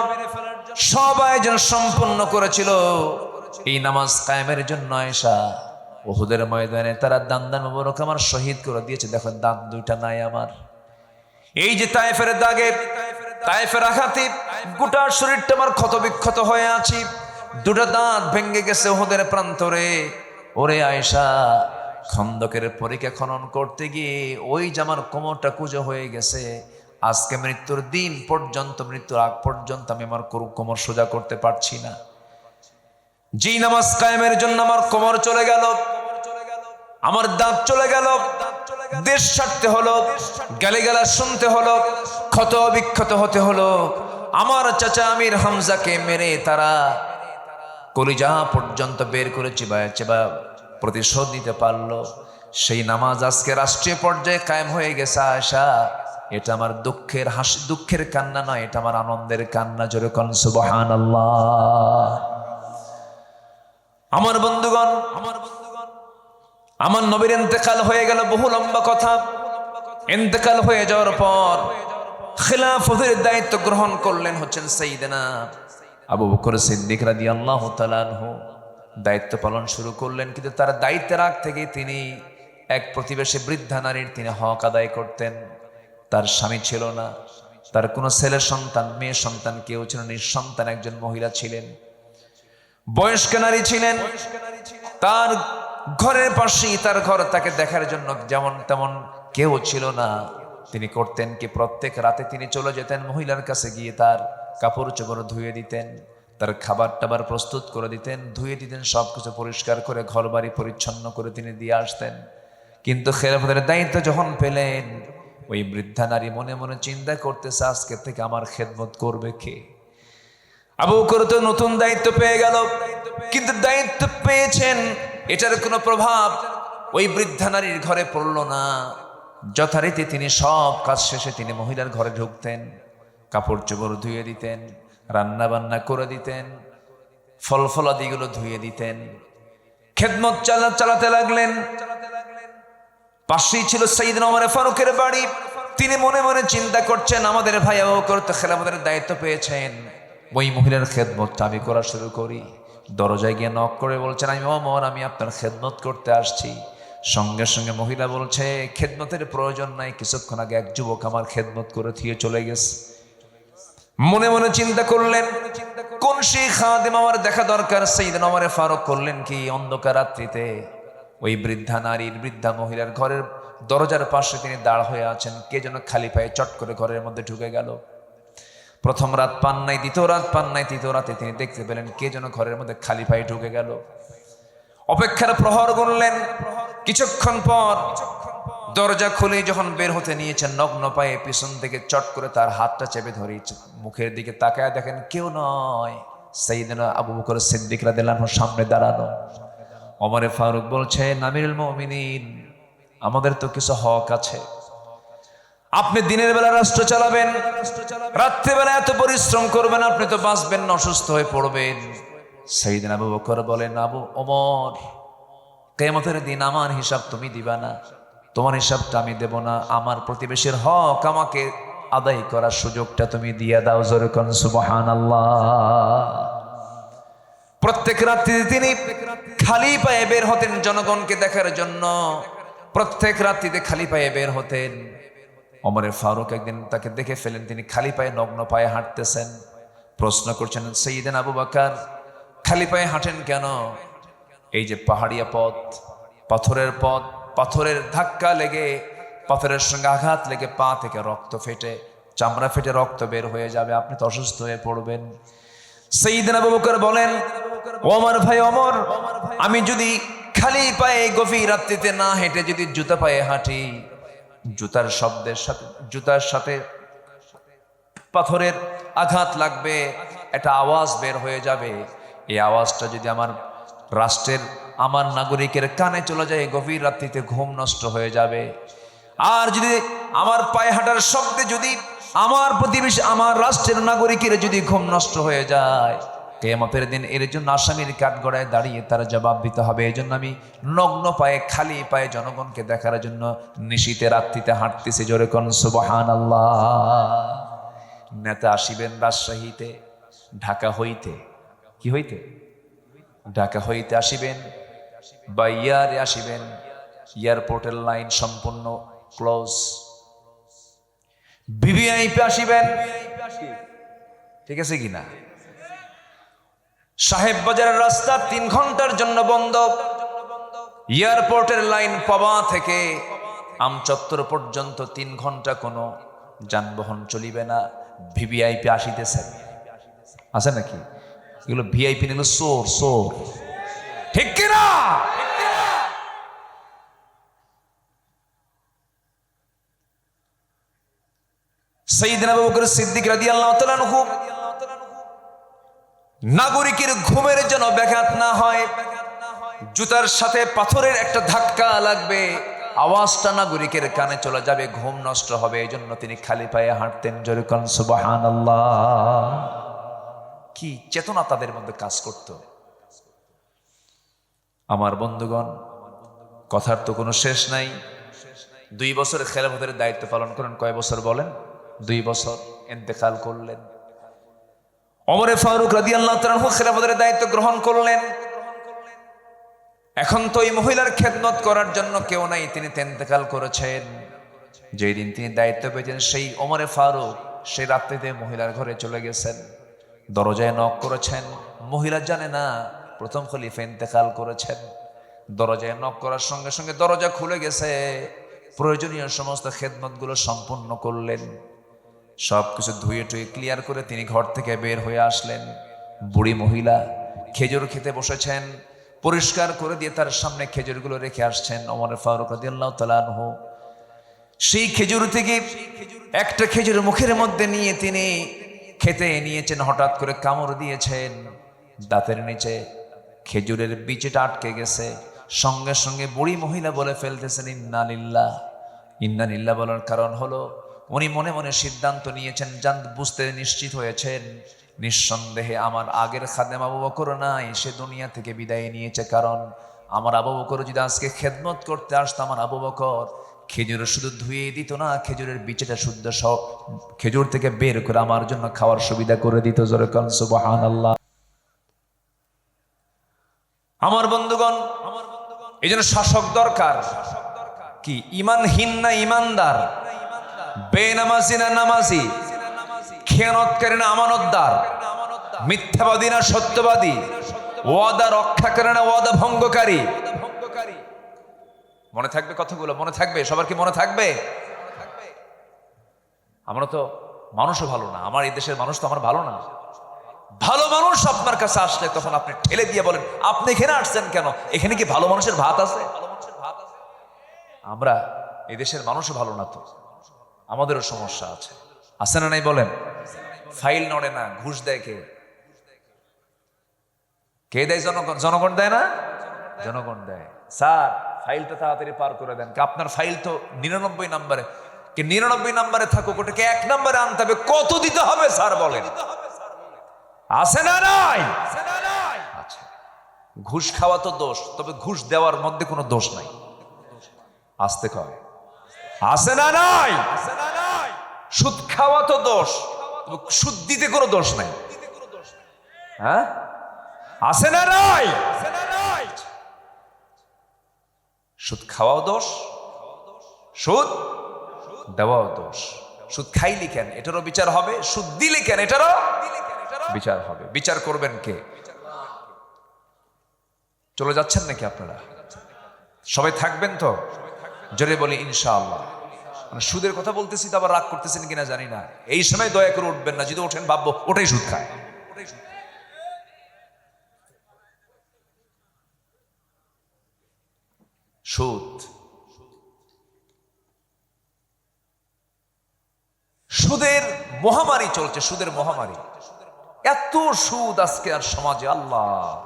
[SPEAKER 1] সব আয়োজন সম্পন্ন করেছিল এই নামাজ কায়েমের জন্য। আয়েশা, উহুদের ময়দানে তারা দান মুবারক আমার শহীদ করে দিয়েছে। দেখো দাঁত দুইটা নাই আমার। এই যে তায়েফের দাগে, তায়েফের আঘাতে গোটা শরীরটা আমার ক্ষত বিক্ষত হয়ে আছি, দুটা দাঁত ভেঙে গেছে উহুদের প্রান্তরে। ওরে আয়েশা, খন্দকের পরীক্ষা খনন করতে গিয়ে ওই যে আমার কোমরটা কুঁজো হয়ে গেছে, আজকে মৃত্যুর দিন পর্যন্ত, মৃত্যুর আগ পর্যন্ত আমি আমার কোমর সোজা করতে পারছি না। যে নামাজ কায়েমের জন্য আমার কোমর চলে গেল, আমার দাঁত চলে গেল, দেশ ছাড়তে হলো, গালিগালাজ শুনতে হলো, ক্ষত বিক্ষত হতে হলো। আমার চাচা আমির হামজাকে মেরে তারা কলিজা পর্যন্ত বের করে চিবা প্রতিশোধ নিতে পারলো। সেই নামাজ আজকে রাষ্ট্রীয় পর্যায়ে কায়েম হয়ে গেছে। আয়েশা, এটা আমার দুঃখের হাসি, দুঃখের কান্না নয়, এটা আমার আনন্দের কান্না। জোরে কোন সুবহানাল্লাহ। আমার বন্ধুগণ, আমার নবীর ইন্তেকাল হয়ে গেল, বহু লম্বা কথা। ইন্তেকাল হয়ে যাওয়ার পর খিলাফতের দায়িত্ব গ্রহণ করলেন হচ্ছেন সাইয়েদনা আবু বকর সিদ্দিক রাদিয়াল্লাহু তাআলা আনহু। দায়িত্ব পালন শুরু করলেন, কিন্তু তার দায়িত্বের আগ থেকে তিনি এক প্রতিবেশী বৃদ্ধা নারীর তিনি হক আদায় করতেন। তার স্বামী ছিল না, তার কোনো ছেলে সন্তান মেয়ে সন্তান কেউ ছিল না, নিঃসন্তান একজন মহিলা ছিলেন, বয়স্ক নারী ছিলেন। তার ঘরের পাশেই তার ঘর, তাকে দেখার জন্য যেমন তেমন কেউ ছিল না। তিনি করতেন কি, প্রত্যেক রাতে তিনি চলে যেতেন মহিলার কাছে, গিয়ে তার কাপড় চোপড় ধুয়ে দিতেন, তার খাবার টাবার প্রস্তুত করে দিতেন, ধুয়ে দিতেন, সবকিছু পরিষ্কার করে ঘর বাড়ি পরিচ্ছন্ন করে তিনি দিয়ে আসতেন। কিন্তু খেলাফতের দায়িত্ব যখন পেলেন, ওই বৃদ্ধা নারী মনে মনে চিন্তা করতেছে, আজকে থেকে আমার খেদমত করবে কে? আবু বকর তো নতুন দায়িত্ব পেয়ে গেল। কিন্তু দায়িত্ব পেয়েছেন, এটার কোনো প্রভাব ওই বৃদ্ধা নারীর ঘরে পড়লো না। যথারীতি তিনি সব কাজ শেষে তিনি মহিলার ঘরে ঢুকতেন, কাপড় চোপড় ধুয়ে দিতেন, রান্না বান্না করে দিতেন, ফল ফলাদিগুলো ধুয়ে দিতেন, খেদমত চালাতে লাগলেন। পাশেই ছিল সাইয়েদনা ওমর ফারুকের বাড়ি। তিনি মনে মনে চিন্তা করছেন, আমাদের ভাই আবু বকর তো খেলাফতের দায়িত্ব পেয়েছেন, ওই মহিলার খেদমতটা আমি করা শুরু করি। দরজায় গিয়ে নক করে বলছেন, আমি ওমর, আমি আপনার খেদমত করতে আসছি। সঙ্গে সঙ্গে মহিলা বলছে, খেদমতের প্রয়োজন নাই, কিছুক্ষণ আগে এক যুবক আমার খেদমত করে থিয়ে চলে গেছে। মনে মনে চিন্তা করলেন, কোন সেই খাদেম আমার দেখা দরকার। সাইয়েদনা ওমর ফারুক করলেন কি, অন্ধকার রাত্রিতে ওই বৃদ্ধা নারীর, বৃদ্ধা মহিলার ঘরের দরজার পাশে তিনি দাঁড় হয়ে আছেন। কে যেন খালি পায়ে চট করে ঘরের মধ্যে ঢুকে গেল। প্রথম রাত পান নাই, দ্বিতীয় রাত পান নাই, তৃতীয় রাতে তিনি দেখতে পেলেন কে যেন ঘরের মধ্যে খালি পায়ে ঢুকে গেল। অপেক্ষার প্রহর গুনলেন। কিছুক্ষণ পর দরজা খুলে যখন বের হতে নিয়েছেন, নগ্ন পায়ে পিছন থেকে চট করে তার হাতটা চেপে ধরে মুখের দিকে তাকায় দেখেন কেউ নয়, সাইয়েদনা আবু বকর সিদ্দিক রাদিয়াল্লাহু আনহু সামনে দাঁড়ানো। ওমর ফারুক বলছে, আমিরুল মুমিনিন, আমাদের তো কিছু হক আছে। আপনি দিনের বেলা রাষ্ট্র চালাবেন, রাত্রিবেলা এত পরিশ্রম করবেন, আপনি তো বাঁচবেন না, অসুস্থ হয়ে পড়বেন। সাইয়েদনা আবু বকর বলেন, আবু ওমর, কিয়ামতের দিন আমার হিসাব তুমি দিবা না, তোমার হিসাবটা আমি দেব না। আমার প্রতিবেশীর হক আমাকে আদায় করার সুযোগটা তুমি দিয়ে দাও। জোরে কোন সুবহানাল্লাহ। প্রত্যেক রাত্রি তিনি খালি পায়ে বের হতেন জনগণকে দেখার জন্য। প্রত্যেক রাত্রিতে খালি পায়ে বের হতেন। ওমর ফারুক একদিন তাকে দেখে ফেলেন, তিনি খালি পায়ে নগ্ন পায়ে হাঁটতেছেন। প্রশ্ন করছেন, সাইয়েদনা আবু বকর, খালি পায়ে হাঁটেন কেন? এই যে পাহাড়িয়া পথ, পাথরের পথ, পাথরের ধাক্কা লেগে, পাথরের সঙ্গে আঘাত লেগে পা থেকে রক্ত ফেটে, চামড়া ফেটে রক্ত বের হয়ে যাবে, আপনি তো অসুস্থ হয়ে পড়বেন। সাইয়েদনা আবু বকর বলেন, ওমর ভাই ওমর, আমি যদি খালি পায়ে গভীর রাত্রিতে না হেঁটে যদি জুতা পায়ে হাঁটি, জুতার শব্দের সাথে, জুতার সাথে পাথরের আঘাত লাগবে, একটা আওয়াজ বের হয়ে যাবে। এই আওয়াজটা যদি আমার রাষ্ট্রের, আমার নাগরিকের কানে চলে যায়, গভীর রাত্রিতে ঘুম নষ্ট হয়ে যাবে। আর যদি আমার পায়ে হাঁটার শব্দে যদি আমার প্রতিবেশী, আমার রাষ্ট্রের নাগরিকের যদি ঘুম নষ্ট হয়ে যায়, কিয়ামতের দিন এর জন্য আসামির কাঠগড়ায় দাঁড়িয়ে তার জবাব দিতে হবে। এই জন্য আমি নগ্ন পায়ে, খালি পায়ে জনগণকে দেখার জন্য নিশীতে রাত্রিতে হাঁটতেছি। জোরে কোন সুবহানাল্লাহ। নেতা আসিবেন রাজশাহীতে, ঢাকা হইতে, কি হইতে, ঢাকা হইতে আসিবেন বা ইয়ারে আসিবেন, এয়ারপোর্টের লাইন সম্পূর্ণ ক্লোজ। ভিভিআইপি আসিবেন, ঠিক আছে কিনা? সাহেব বাজারের রাস্তা 3 ঘন্টার জন্য বন্ধ। এয়ারপোর্টের লাইন পাবা থেকে আমচত্বর পর্যন্ত 3 ঘন্টা কোনো যানবাহন চলিবে না। ভিভিআইপি আসিতেছে, আছে নাকি? এগুলো ভিআইপি নিল সোর, সোর, ঠিক কিনা? সাইয়েদনা আবু বকর সিদ্দিক রাদিয়াল্লাহু তাআলা আনহু নাগরিকের ঘুমের যেন ব্যাঘাত না হয়, জুতার সাথে পাথরের একটা ধাক্কা লাগবে, আওয়াজটা নাগরিকের কানে চলে যাবে, ঘুম নষ্ট হবে। এই জন্য তিনি খালি পায়ে হাঁটতেন। জোরে কোন সুবহানাল্লাহ। কি চেতনা তাদের মধ্যে কাজ করত! আমার বন্ধুগণ, কথার তো কোনো শেষ নাই। 2 বছর খেলাফতের দায়িত্ব পালন করেন। কয় বছর বলেন? 2 বছর। ইন্তেকাল করলেন। ওমর ফারুক রাদিয়াল্লাহু তাআলা আনহু খেলাফতের দায়িত্ব গ্রহণ করলেন। এখন তো এই মহিলার খেদমত করার জন্য কেউ নাই, তিনি ইন্তেকাল করেছেন। যেই দিন তিনি দায়িত্ব পেয়েছেন, সেই ওমর ফারুক সেই রাত্রিতে মহিলার ঘরে চলে গেছেন। দরজায় নক করেছেন, মহিলা জানে না প্রথম খলিফা ইন্তেকাল করেছেন। দরজায় নক করার সঙ্গে সঙ্গে দরজা খুলে গেছে। প্রয়োজনীয় সমস্ত খেদমতগুলো সম্পূর্ণ করলেন। সবকিছু ধুয়ে টুয়ে ক্লিয়ার করে তিনি ঘর থেকে বের হয়ে আসলেন। বুড়ি মহিলা খেজুর খেতে বসেছেন, পরিষ্কার করে দিয়ে তার সামনে খেজুরগুলো রেখে আসছেন। ওমর ফারুক রাদিয়াল্লাহু তাআলা আনহু সেই খেজুর থেকে একটা খেজুর মুখের মধ্যে নিয়ে তিনি খেতে নিয়েছেন। হঠাৎ করে কামড় দিয়েছেন, দাঁতের নিচে খেজুরের বীজটা আটকে গেছে। সঙ্গে সঙ্গে বুড়ি মহিলা বলে ফেলতেছেন ইন্না লিল্লাহ। ইন্না লিল্লাহ বলার কারণ হলো উনি মনে মনে সিদ্ধান্ত নিয়েছেন, বুঝতে নিশ্চিত হয়েছেন নিঃসন্দেহে আমার আগের খাদেম আবু বকর নাই, সে দুনিয়া থেকে বিদায় নিয়েছে। কারণ আমার আবু বকর যদি আজকে খেদমত করতে আসতো, আমার আবু বকর খেজুর শুধু ধুয়ে দিত না, খেজুরের বিচিটা শুদ্ধ খেজুর থেকে বের করে আমার জন্য খাওয়ার সুবিধা করে দিত। জোরে কান সুবহানাল্লাহ। আমার বন্ধুগণ, এই জন্য শাসক দরকার। কি ইমানহীন না ইমানদার, বেনামাজি না নামাজি, খেয়ানতকারী না আমানতদার, মিথ্যাবাদী না সত্যবাদী, ওয়াদা রক্ষাকারী না ওয়াদা ভঙ্গকারী? মনে থাকবে কথাগুলো, মনে থাকবে সবার? কি মনে থাকবে? আমরা তো মানুষও ভালো না, আমার এই দেশের মানুষ তো আমার ভালো না। ভালো মানুষ আপনার কাছে আসলে তখন আপনি ঠেলে দিয়ে বলেন, আপনি এখানে আসছেন কেন? এখানে কি ভালো মানুষের ভাত আছে? আমরা এই দেশের মানুষও ভালো না, তো আমাদেরও সমস্যা আছে, আছে না নাই বলেন? ফাইল নড়ে না, ঘুষ দেয় কে? কে দেয়? জনগণ। জনগণ দেয় না? জনগণ দেয়। স্যার ফাইলটা তাড়াতাড়ি পার করে দেন। আপনার ফাইল তো 99 নম্বরে, কি 99 নম্বরে থাকুক, ওটাকে 1 নম্বরে আনতে হবে। কত দিতে হবে স্যার বলেন? আছে না নাই? আচ্ছা, ঘুষ খাওয়া তো দোষ, তবে ঘুষ দেওয়ার মধ্যে কোনো দোষ নাই। আসতে কয়, আছে না নাই? সুদ খাওয়া তো দোষ, তবে সুদ দিতে কোনো দোষ নাই। হ্যাঁ, আছে না নাই? সুদ খাওয়াও দোষ, সুদ দেওয়াও দোষ। সুদ খাইলি কেন, এটারও বিচার হবে। সুদ দিলি কেন, এটারও বিচার হবে। বিচার করবেন কে? চলে যাচ্ছেন নাকি আপনারা? সবাই থাকবেন তো? জোরে বলি ইনশাআল্লাহ। মানে সুদের কথা বলতেছি তো আবার রাগ করতেছেন কিনা জানি না। এই সময় দয়া করে উঠবেন না, যদি ওঠেন ভাববো ওটাই সুদ খায়। সুদ, সুদের মহামারী চলছে, সুদের মহামারী। এত সুদ আজকে আর সমাজে, আল্লাহ।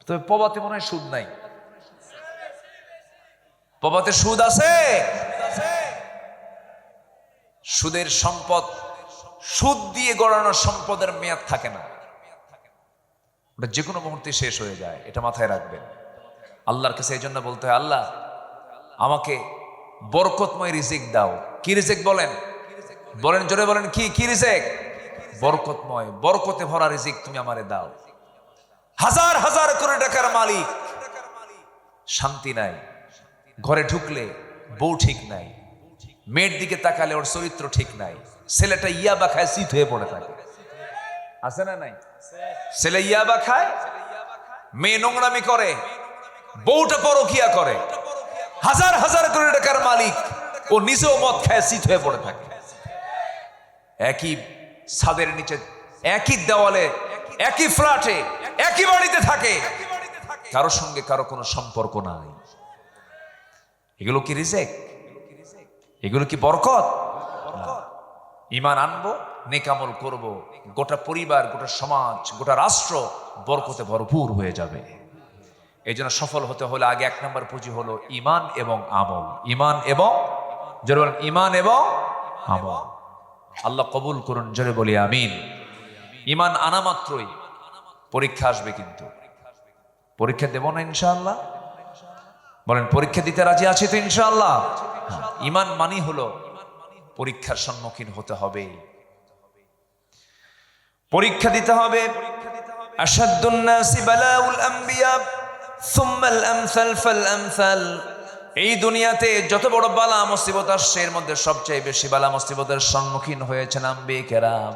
[SPEAKER 1] তবে পবাতে মনে হয় সুদ নাই। পবাতে সুদ আছে? সুদের সম্পদ, সুদ দিয়ে গড়ানো সম্পদের মেয়াদ থাকে না, ওটা যে কোনো মুহূর্তে শেষ হয়ে যায়। এটা মাথায় রাখবেন। আল্লাহর কাছে এই জন্য বলতে হয়, আল্লাহ আমাকে বরকতময় রিজিক দাও। কি রিজিক বলেন? বলেন জোরে বলেন, কি কি রিজিক? বরকতময়, বরকতে ভরা রিজিক তুমি আমারে দাও। হাজার হাজার কোটি টাকার মালিক, শান্তি নাই। ঘরে ঢুকলে বউ ঠিক নাই, মেয়ের দিকে তাকালে ওর চরিত্র ঠিক নাই, ছেলেটা ইয়াবা খায়, শীত হয়ে পড়ে থাকে। আছে না নাই? ছেলে ইয়াবা খায়, মেয়ে নোংরামি করে, বউটা পরকিয়া করে। হাজার হাজার কোটি টাকার মালিক, ও নিজেও মদ খায়, শীত হয়ে পড়ে থাকে। একই ছাদের নিচে, একই দেওয়ালে, একই ফ্ল্যাটে, একই বাড়িতে থাকে, কারোর সঙ্গে কারো কোনো সম্পর্ক নাই। এগুলো কি রিজিক? এগুলো কি বরকত? ঈমান আনবো, নেকামল করব, গোটা পরিবার, গোটা সমাজ, গোটা রাষ্ট্র বরকতে ভরপুর হয়ে যাবে। এই জন্য সফল হতে হলে আগে 1 নম্বর পুঁজি হলো ঈমান এবং আমল। ঈমান এবং, জোরে বলেন, ঈমান এবং আমল। আল্লাহ কবুল করুন, জোরে বলি আমিন। ঈমান আনা মাত্রই পরীক্ষা আসবে, কিন্তু পরীক্ষা দেব না ইনশাআল্লাহ? বলেন পরীক্ষা দিতে রাজি আছি তো ইনশাআল্লাহ? ঈমান মানি হলো পরীক্ষার সম্মুখীন হতে হবে, পরীক্ষা দিতে হবে। আশাদ্দুন নাসি বালাউল আম্বিয়া সুম্মাল আমসাল ফাল আমসাল। এই দুনিয়াতে যত বড় বালা মুসিবত আসছে, এর মধ্যে সবচেয়ে বেশি বালা মুসিবতের সম্মুখীন হয়েছেন আম্বিয়া কেরাম।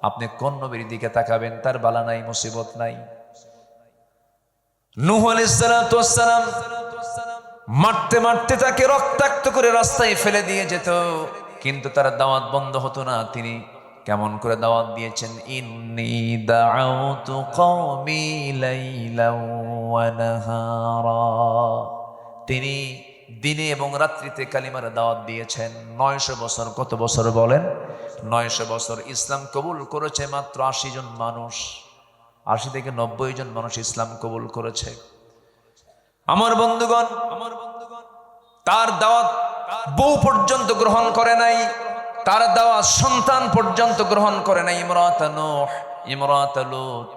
[SPEAKER 1] আপনি কোন নবীর দিকে তাকাবেন, তার বালা নাই, মুসিবত নাই। নূহ আলাইহিস সালাতু ওয়াস সালাম মারতে মারতে তাকে রক্তাক্ত করে রাস্তায় ফেলে দিয়ে যেত, কিন্তু তার দাওয়াত বন্ধ হতো না। তিনি কেমন করে দাওয়াত দিয়েছেন, ইন্নী দাআউতু কওমি লাইলাও ওয়া নাহারা। তিনি দিনে এবং রাত্রিতে কালিমার দাওয়াত দিয়েছেন। 900 বছর। কত বছর বলেন? 900 বছর। ইসলাম কবুল করেছে মাত্র 80 জন মানুষ। 80 থেকে 90 জন মানুষ ইসলাম কবুল করেছে। আমার বন্ধুগণ, তার দাওয়াত বউ পর্যন্ত গ্রহণ করে নাই, তার দাওয়াত সন্তান পর্যন্ত গ্রহণ করে নাই। ইমরাত নূহ, ইমরাত লূত,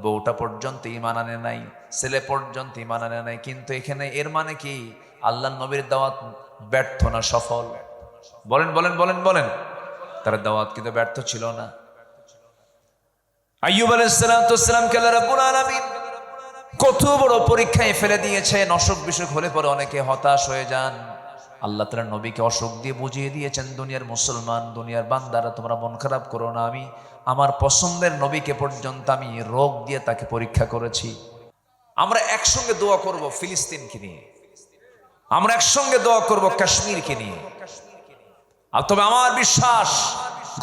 [SPEAKER 1] বউটা পর্যন্ত ঈমান আনে নাই, ছেলে পর্যন্ত ঈমান আনে নাই। কিন্তু এখানে এর মানে কি আল্লাহর নবীর দাওয়াত ব্যর্থ না সফল? বলেন বলেন বলেন বলেন। তার দাওয়াত কিন্তু ব্যর্থ ছিল না। আইয়ুব আলাইহিস সালামকে আল্লাহ রাব্বুল আলামিন কত বড় পরীক্ষায় ফেলে দিয়েছেন। অসুখ বিসুখ হলে পরে অনেকে হতাশ হয়ে যান। আল্লাহ তাআলা নবীকে অসুখ দিয়ে বুঝিয়ে দিয়েছেন, দুনিয়ার মুসলমান, দুনিয়ার বান্দারা, তোমরা মন খারাপ করো না, আমি আমার পছন্দের নবীকে পর্যন্ত আমি রোগ দিয়ে তাকে পরীক্ষা করেছি। আমরা একসঙ্গে দোয়া করব ফিলিস্তিনকে নিয়ে, আমরা একসঙ্গে দোয়া করব কাশ্মীরকে নিয়ে। আর তবে আমার বিশ্বাস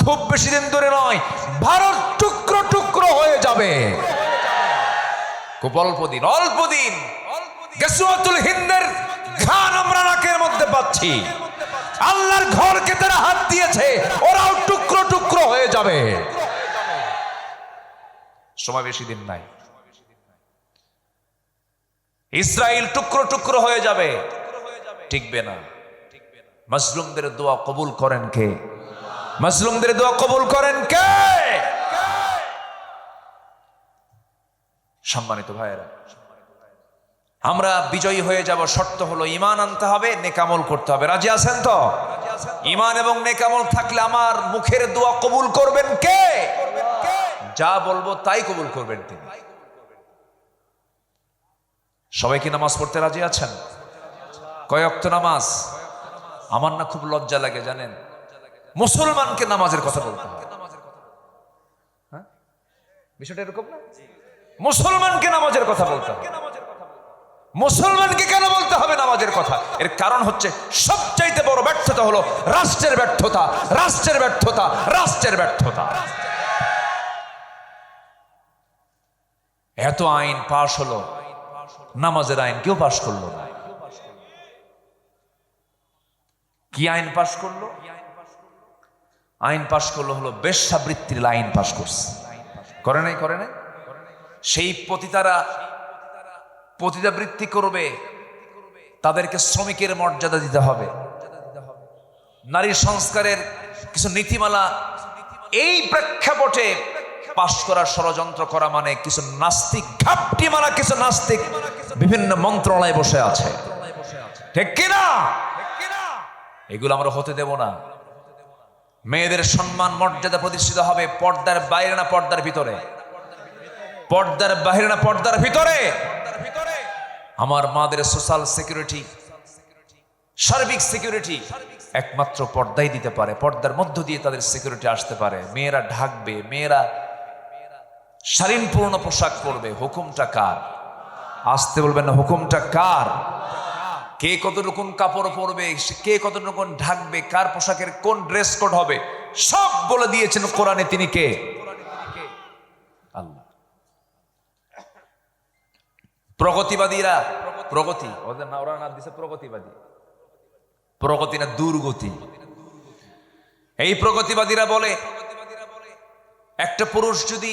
[SPEAKER 1] খুব বেশি দিন ধরে নয়, ভারত টুকরো টুকরো হয়ে যাবে। খুব অল্প দিন, অল্প দিন। গাসওয়াতুল হিন্দের ঘান আমরা নাকের মধ্যে পাচ্ছি। আল্লাহর ঘরকে তারা হাত দিয়েছে, ওরাও টুকরো টুকরো হয়ে যাবে। সময় বেশি দিন নাই, ইসরায়েল টুকরো টুকরো হয়ে যাবে, টিকবে না। মাজলুমদের দোয়া কবুল করেন কে? মাজলুমদের দোয়া কবুল করেন কে? সম্মানিত ভাইয়েরা, আমরা বিজয়ী হয়ে যাব। শর্ত হলো ঈমান আনতে হবে, নেকামল করতে হবে। রাজি আছেন তো? ঈমান এবং নেকামল থাকলে আমার মুখের দোয়া কবুল করবেন কে? যা বলবো তাই কবুল করবেন তিনি। সবাই কি নামাজ পড়তে রাজি আছেন? কয় ওয়াক্ত নামাজ? আমার না খুব লজ্জা লাগে জানেন, মুসলমানকে নামাজের কথা বলতে হয়। হ্যাঁ, বিষয়টা এরকম না? মুসলমানকে নামাজের কথা বলতে হবে। মুসলমানকে কেন বলতে হবে নামাজের কথা? এর কারণ হচ্ছে সবচাইতে বড় ব্যর্থতা হলো রাষ্ট্রের ব্যর্থতা, রাষ্ট্রের ব্যর্থতা, রাষ্ট্রের ব্যর্থতা। এত আইন পাশ হলো, নামাজের আইন কেউ পাশ করলো না। কি আইন পাশ করলো? আইন পাশ করলো হলো বেশ্যাবৃত্তির আইন পাশ করছে। করে নাই? করে নাই? সেই পতিতারা পতিতাবৃত্তি করবে, তাদেরকে শ্রমিকের মর্যাদা দিতে হবে। নারী সংস্কারের কিছু নীতিমালা, এই প্রেক্ষাপটে পাশ করার ষড়যন্ত্র করা মানে কিছু নাস্তিক, ঘাপটি মারা কিছু নাস্তিক বিভিন্ন মন্ত্রণালয়ে বসে আছে, ঠিক কিনা? এগুলো আমরা হতে দেব না। মেয়েদের সম্মান মর্যাদা প্রতিষ্ঠিত হবে পর্দার বাইরে না পর্দার ভিতরে? পর্দার বাইরে না পর্দার ভিতরে? আমার মাদের সোশ্যাল সিকিউরিটি, সার্বিক সিকিউরিটি একমাত্র পর্দাই দিতে পারে। পর্দার মধ্য দিয়ে তাদের সিকিউরিটি আসতে পারে। মেয়েরা ঢাকবে, মেয়েরা শালীনপূর্ণ পোশাক পরবে। হুকুমটা কার? আসতে বলবেন না, হুকুমটা কার? কে কতটুকু কাপড় পরবে, কে কতটুকু ঢাকবে, কার পোশাকের কোন ড্রেস কোড হবে, সব বলে দিয়েছেন কোরআনে। তিনি কে? আল্লাহ। প্রগতিবাদীরা, প্রগতি ওদের না, ওরা নাম দিছে প্রগতিবাদী। প্রগতি না দুর্গতি। এই প্রগতিবাদীরা বলে একটা পুরুষ যদি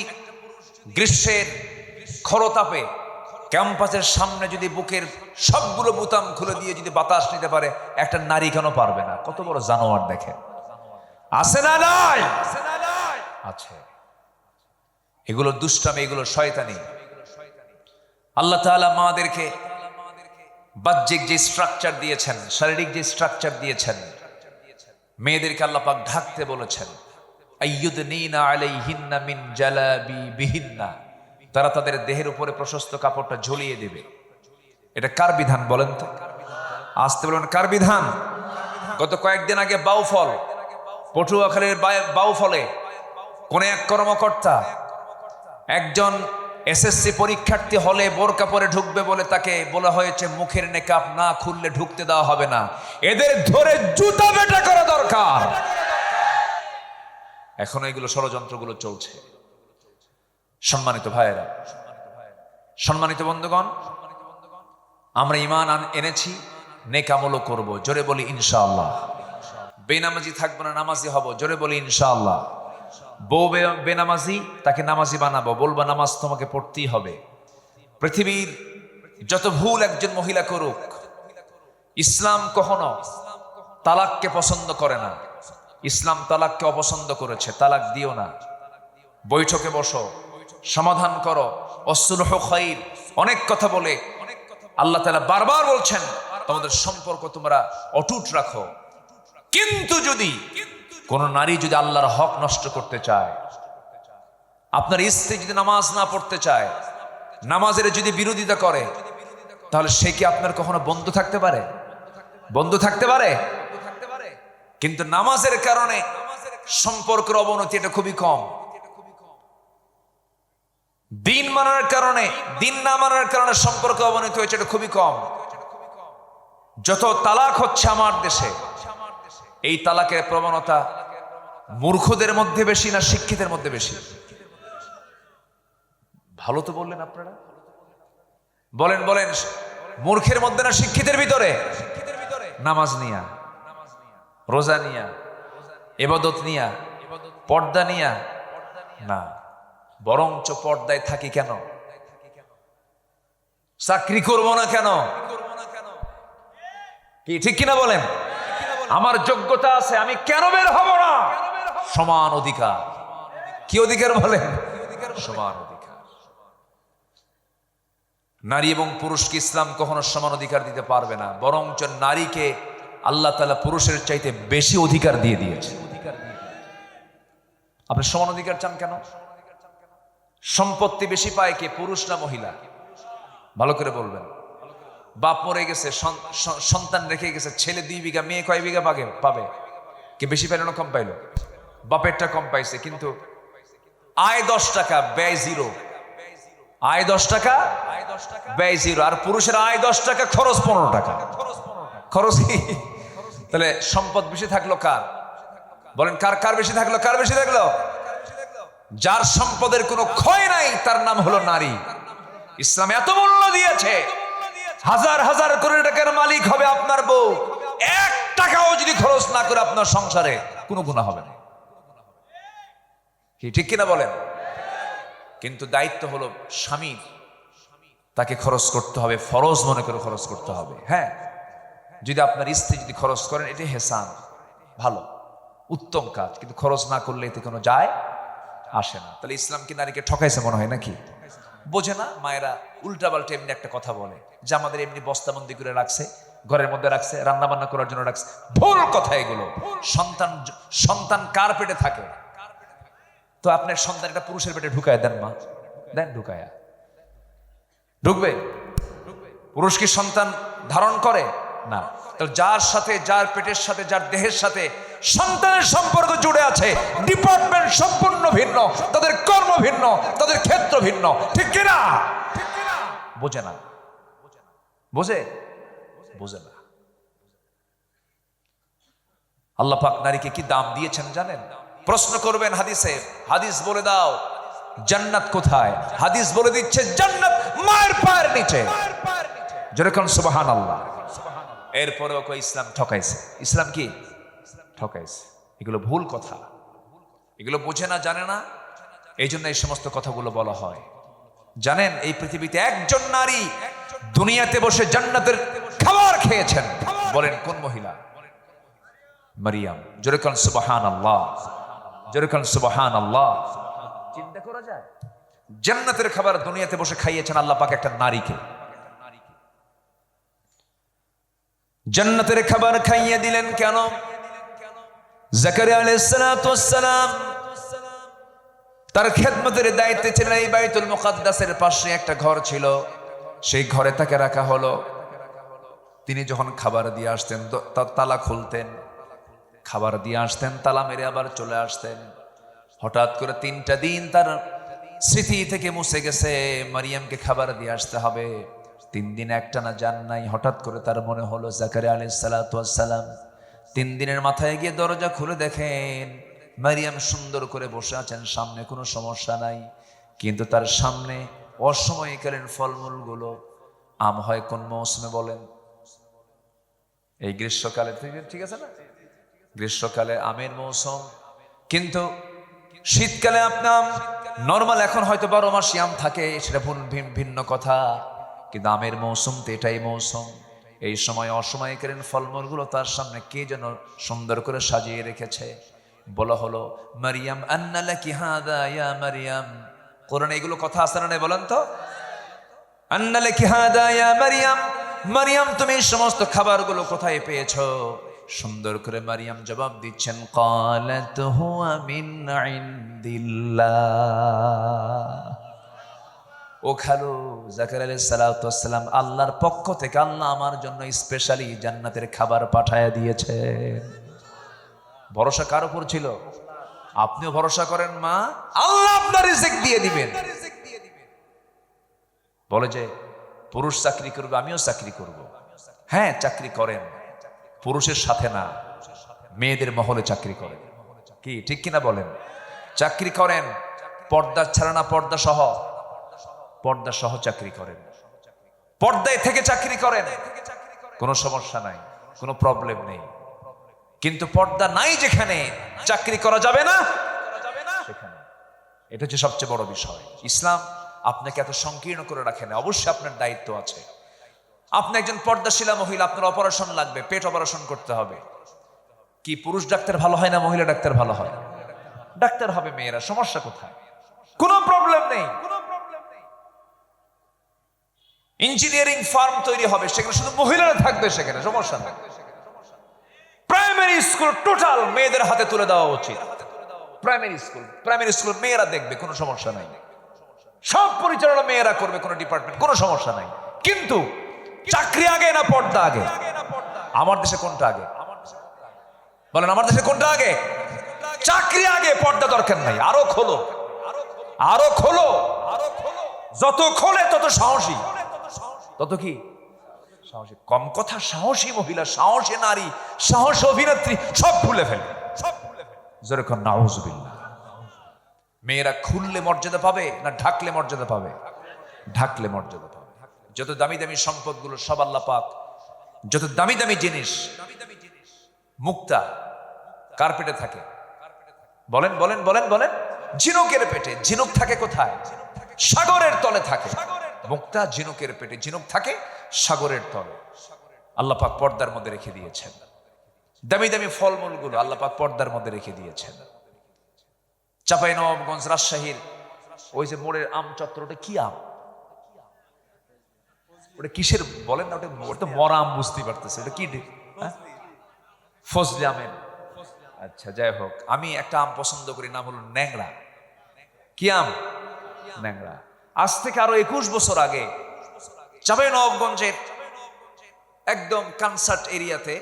[SPEAKER 1] গ্রীষ্মের খরতাপে ক্যাম্পাসের সামনে যদি বুকের সবগুলো বুতাম খুলে দিয়ে যদি বাতাস নিতে পারে, একটা নারী কেন পারবে না? কত বড় জানোয়ার দেখেন। আছে না নাই? আছে। এগুলো দুষ্টামি, এগুলো শয়তানি। আল্লাহ তাআলা মাদেরকে বাহ্যিক যে স্ট্রাকচার দিয়েছেন, শারীরিক যে স্ট্রাকচার দিয়েছেন, মেয়েদেরকে আল্লাহ পাক ঢাকতে বলেছেন। আইয়ুদনিনা আলাইহিন্না মিন জালাবিবিহিন্না, তারা তাদের দেহের উপরে প্রশস্ত কাপড়টা ঝুলিয়ে দেবে। এটা কার বিধান বলেন তো? আসতে বলেন কার বিধান? গত কয়েকদিন আগে বাউফল, পটুয়াখালীর বাউফলে কোন এক কর্মকর্তা একজন এসএসসি পরীক্ষার্থী হলে বোরকা পরে ঢুকবে বলে তাকে বলা হয়েছে মুখের নেকাব না খুললে ঢুকতে দেওয়া হবে না। এদের ধরে জুতা বেটা করা দরকার। এখনো এগুলো ষড়যন্ত্রগুলো চলছে। সম্মানিত ভাইয়েরা, সম্মানিত বন্ধুগণ, আমরা ঈমান এনেছি, নেক আমলও করব। জোরে বলি ইনশাআল্লাহ। বেনামাজি থাকবো না, নামাজি হব। জোরে বলি ইনশাআল্লাহ। বউ বেনামাজি, তাকে নামাজি বানাবো, বলবা নামাজ তোমাকে পড়তেই হবে। পৃথিবীর যত ভুল একজন মহিলা করুক, ইসলাম কখনো তালাককে পছন্দ করে না। ইসলাম তালাককে অপছন্দ করেছে। তালাক দিও না, বৈঠকে বসো, সমাধান করো, অসুলহু খাইর, অনেক কথা বলে আল্লাহ তাআলা বারবার বলছেন তোমাদের সম্পর্ক তোমরা অটুট রাখো। কিন্তু যদি কোন নারী যদি আল্লাহর হক নষ্ট করতে চায়, আপনার স্ত্রী যদি নামাজ না পড়তে চায়, নামাজের যদি বিরোধিতা করে, তাহলে সে কি আপনার কখনো বন্ধু থাকতে পারে? বন্ধু থাকতে পারে? কিন্তু নামাজের কারণে সম্পর্কের অবনতি এটা খুবই কম। দিন মানার কারণে, দিন না মানার কারণে সম্পর্ক অবনতি হয়েছে এটা খুবই কম। যত তালাক হচ্ছে আমার দেশে, এই তালাকের প্রবণতা মূর্খদের মধ্যে বেশি না শিক্ষিতের মধ্যে বেশি? ভালো তো বললেন আপনারা, বলেন বলেন, মূর্খের মধ্যে না শিক্ষিতের ভিতরে? নামাজ নিয়া, রোজা নিয়া, ইবাদত নিয়া, পর্দা নিয়া না, বরঞ্চ পর্দায় থাকি কেন, চাকরি করব না কেন, কি ঠিক কিনা বলেন? আমার যোগ্যতা আছে, আমি কেন বের হব না? সমান অধিকার। কি অধিকার বলেন? সমান অধিকার। নারী এবং পুরুষকে ইসলাম কখনো সমান অধিকার দিতে পারবে না, বরঞ্চ নারীকে আল্লাহ তাআলা পুরুষের চাইতে বেশি অধিকার দিয়ে দিয়েছে। আপনি সমান অধিকার চান কেন? সম্পত্তি বেশি পায় কে, পুরুষ না মহিলা? ভালো করে বলবেন। বাপ মরে গেছে, সন্তান রেখে গেছে, ছেলে 2 বিঘা, মেয়ে কয় বিঘা পাবে? কে বেশি পাইল না কম পাইল? বাপেরটা কম পাইছে, কিন্তু আয় 10 টাকা, ব্যয় 0। আয় 10 টাকা, ব্যয় 0। আর পুরুষের আয় 10 টাকা, খরচ 15 টাকা। খরচ কি? তাহলে সম্পদ বেশি থাকলো কার? বলেন, কার বেশি থাকলো? কার বেশি থাকলো? যার সম্পদের কোনো ক্ষয় নাই তার নাম হলো নারী। ইসলাম এত মূল্য দিয়েছে, হাজার হাজার কোটি টাকার মালিক হবে আপনার বউ, 1 টাকাও যদি খরচ না করে আপনার সংসারে, কোনো গুনাহ হবে না। কি ঠিক কিনা বলেন? কিন্তু দায়িত্ব হলো স্বামীর, তাকে খরচ করতে হবে, ফরজ মনে করে খরচ করতে হবে। হ্যাঁ, যদি আপনার স্ত্রী যদি খরচ করেন, এটা হেসান, ভালো, উত্তম কাজ, কিন্তু খরচ না করলে এতে কোনো যায় আসে না। তাহলে ইসলাম কি নারীকে ঠকাইছে মনে হয় নাকি? বোঝে না মায়েরা, উল্টাপাল্টা এমনি একটা কথা বলে যে আমাদের এমনি বস্তাবন্দি করে রাখছে, ঘরের মধ্যে রাখছে, রান্না বান্না করার জন্য রাখছে। ভুল কথা এগুলো। সন্তান কার পেটে থাকে? তো আপনার সন্তান একটা পুরুষের পেটে ঢুকায় দেন, মা দেন, ঢুকায়া ঢুকবে? পুরুষ কি সন্তান ধারণ করে না? তো যার সাথে, যার পেটের সাথে, যার দেহের সাথে সন্তানের সম্পর্ক জুড়ে আছে, ডিপার্টমেন্ট সম্পূর্ণ ভিন্ন, তাদের কর্ম ভিন্ন, তাদের ক্ষেত্র ভিন্ন, ঠিক কিনা? বোঝে না, বোঝে না। আল্লাহ পাক নারীকে কি দাম দিয়েছেন জানেন? প্রশ্ন করবেন হাদিসে, হাদিস বলে দাও জান্নাত কোথায়? হাদিস বলে দিচ্ছে জান্নাত মায়ের পায়ের নিচে। যেরকম সুবহানাল্লাহ। এরপরেও কই ইসলাম ঠকাইছে। ইসলাম কি ঠকাইছে? এগুলো ভুল কথা, এগুলো বোঝে না, জানে না, এই জন্য এই সমস্ত কথাগুলো বলা হয়। জানেন, এই পৃথিবীতে একজন নারী দুনিয়াতে বসে জান্নাতের খাবার খেয়েছেন। বলেন কোন মহিলা? মারিয়াম। যেরকম সুবহানাল্লাহ, যেরকম সুবহানাল্লাহ। চিন্তা করা যায়, জান্নাতের খাবার দুনিয়াতে বসে খাইয়েছেন আল্লাহ পাক একটা নারীকে। জান্নাতের খাবার খাইয়ে দিলেন কেন? জাকারিয়া আলাইহিস সালাতু ওয়াস সালাম তার খেদমতের দায়িত্বে ছিলেন। এই বাইতুল মুকাদ্দাসের পাশে একটা ঘর ছিল, সেই ঘরে তাকে রাখা হলো। তিনি যখন খাবার দিয়ে আসতেন, তালা খুলতেন, খাবার দিয়ে আসতেন, তালা মেরে আবার চলে আসতেন। হঠাৎ করে 3টা দিন তার স্মৃতি থেকে মুছে গেছে, মারিয়ামকে খাবার দিয়ে আসতে হবে। 3 দিন একটানা যান নাই। হঠাৎ করে তার মনে হলো জাকারিয়া আলাইহিস সালাতু ওয়াস সালাম 3 দিনের মাথায় গিয়ে দরজা খুলে দেখেন মারিয়াম সুন্দর করে বসে আছেন, সামনে কোনো সমস্যা নাই, কিন্তু তার সামনে অসময়কালীন ফলমূলগুলো। আম হয় কোন মৌসুমে বলেন? এই গ্রীষ্মকালে, ঠিক আছে না? গ্রীষ্মকালে আমের মৌসুম, কিন্তু শীতকালে আপনার নর্মাল এখন হয়তো 12 মাসই আম থাকে, সেটা ভিন্ন কথা, কিন্তু আমের মৌসুম তো এটাই মৌসুম। এই সময় অসময়কালীন ফলমূলগুলো তার সামনে কে যেন সুন্দর করে সাজিয়ে রেখেছে। বলা হলো, মারিয়াম আন্না লাকি হাদা ইয়া মারিয়াম। কোরআনে এগুলো কথা আছে না, বলেন তো? আন্না লাকি হাদা ইয়া মারিয়াম, মারিয়াম তুমি এই সমস্ত খাবারগুলো কোথায় পেয়েছো? সুন্দর করে মারিয়াম জবাব দিচ্ছেন, ক্বালাত হুয়া মিন ইনদিল্লাহ। ও খালু, জাকারিয়া আলাইহিস সালাতু ওয়াস সালাম, আল্লাহর পক্ষ থেকে আল্লাহ আমার জন্য স্পেশালি জান্নাতের খাবার পাঠায়া দিয়েছেন। ভরসা কার উপর ছিল? আপনিও ভরসা করেন মা, আল্লাহ আপনার রিজিক দিয়ে দিবেন। বলে যে পুরুষ চাকরি করবে, আমিও চাকরি করব। হ্যাঁ, চাকরি করেন, পুরুষের সাথে না, মেয়েদের মহলে চাকরি করেন। কি ঠিক কিনা বলেন? চাকরি করেন, পর্দা ছাড়া না, পর্দা সহ, পর্দা সহ চাকরি করেন, পর্দায় থেকে চাকরি করেন, কোনো সমস্যা নাই, কোনো প্রবলেম নেই। কিন্তু পর্দা নাই যেখানে চাকরি করা যাবে না সেখানে, এটা হচ্ছে সবচেয়ে বড় বিষয়। ইসলাম আপনাকে এত সংকীর্ণ করে রাখে না, অবশ্যই আপনার দায়িত্ব আছে। আপনি একজন পর্দাশীলা মহিলা, আপনার অপারেশন লাগবে, পেট অপারেশন করতে হবে। কি পুরুষ ডাক্তার ভালো হয় না মহিলা ডাক্তার ভালো হয়? ডাক্তার হবে মেয়েরা, সমস্যা কোথায়? কোনো প্রবলেম নেই। ইঞ্জিনিয়ারিং ফার্ম তৈরি হবে, সেখানে শুধু মহিলারা থাকবে, সেখানে সমস্যা নেই। প্রাইমারি স্কুল টোটাল মেয়েদের হাতে তুলে দেওয়া উচিত। প্রাইমারি স্কুল মেয়েরা দেখবে, কোনো সমস্যা নাই। সব পরিচালনা মেয়েরা করবে, কোনো ডিপার্টমেন্ট, কোনো সমস্যা নাই। কিন্তু চাকরি আগে না পর্দা আগে? আমার দেশে কোনটা আগে বলেন? আমার দেশে কোনটা আগে? চাকরি আগে, পর্দা দরকার নাই। আরো খোলো, আরো খোলো, যত খোলে তত সাহসী, তত কি সাহসী। কম কথা, সাহসী মহিলা, সাহসী নারী, সাহসী অভিনেত্রী সব ভুলে ফেলে, যেরকম নাউজুবিল্লাহ। মেয়েরা খুললে মর্যাদা পাবে না ঢাকলে মর্যাদা পাবে? ঢাকলে মর্যাদা পাবে। যত দামি দামি সম্পদগুলো সব আল্লাহ পাক, যত দামি দামি জিনিস মুক্তা কার পেটে থাকে? বলেন বলেন বলেন বলেন। ঝিনুকের পেটে। ঝিনুক থাকে কোথায়? সাগরের তলে থাকে। মুক্তা ঝিনুকের পেটে, ঝিনুক থাকে সাগরের তলে। আল্লাহ পাক পর্দার মধ্যে রেখে দিয়েছেন। দামি দামি ফলমূলগুলো আল্লাহ পাক পর্দার মধ্যে রেখে দিয়েছেন। চাঁপাইনবাবগঞ্জ, রাজশাহীর ওই যে মোড়ের আম চত্বর, ওটা কি আম? ওটা কিসের বলেন না? ওটা মরা আম, বুঝতেই পারতেছে ওটা কি? ফজলি আমের। আচ্ছা, যাই হোক, আমি একটা আম পছন্দ করি, নাম হলো ন্যাংরা। কি আম? ন্যাংরা। আজ থেকে আরো 21 বছর আগে চাঁপাইনবাবগঞ্জের একদম কনসার্ট এরিয়াতে,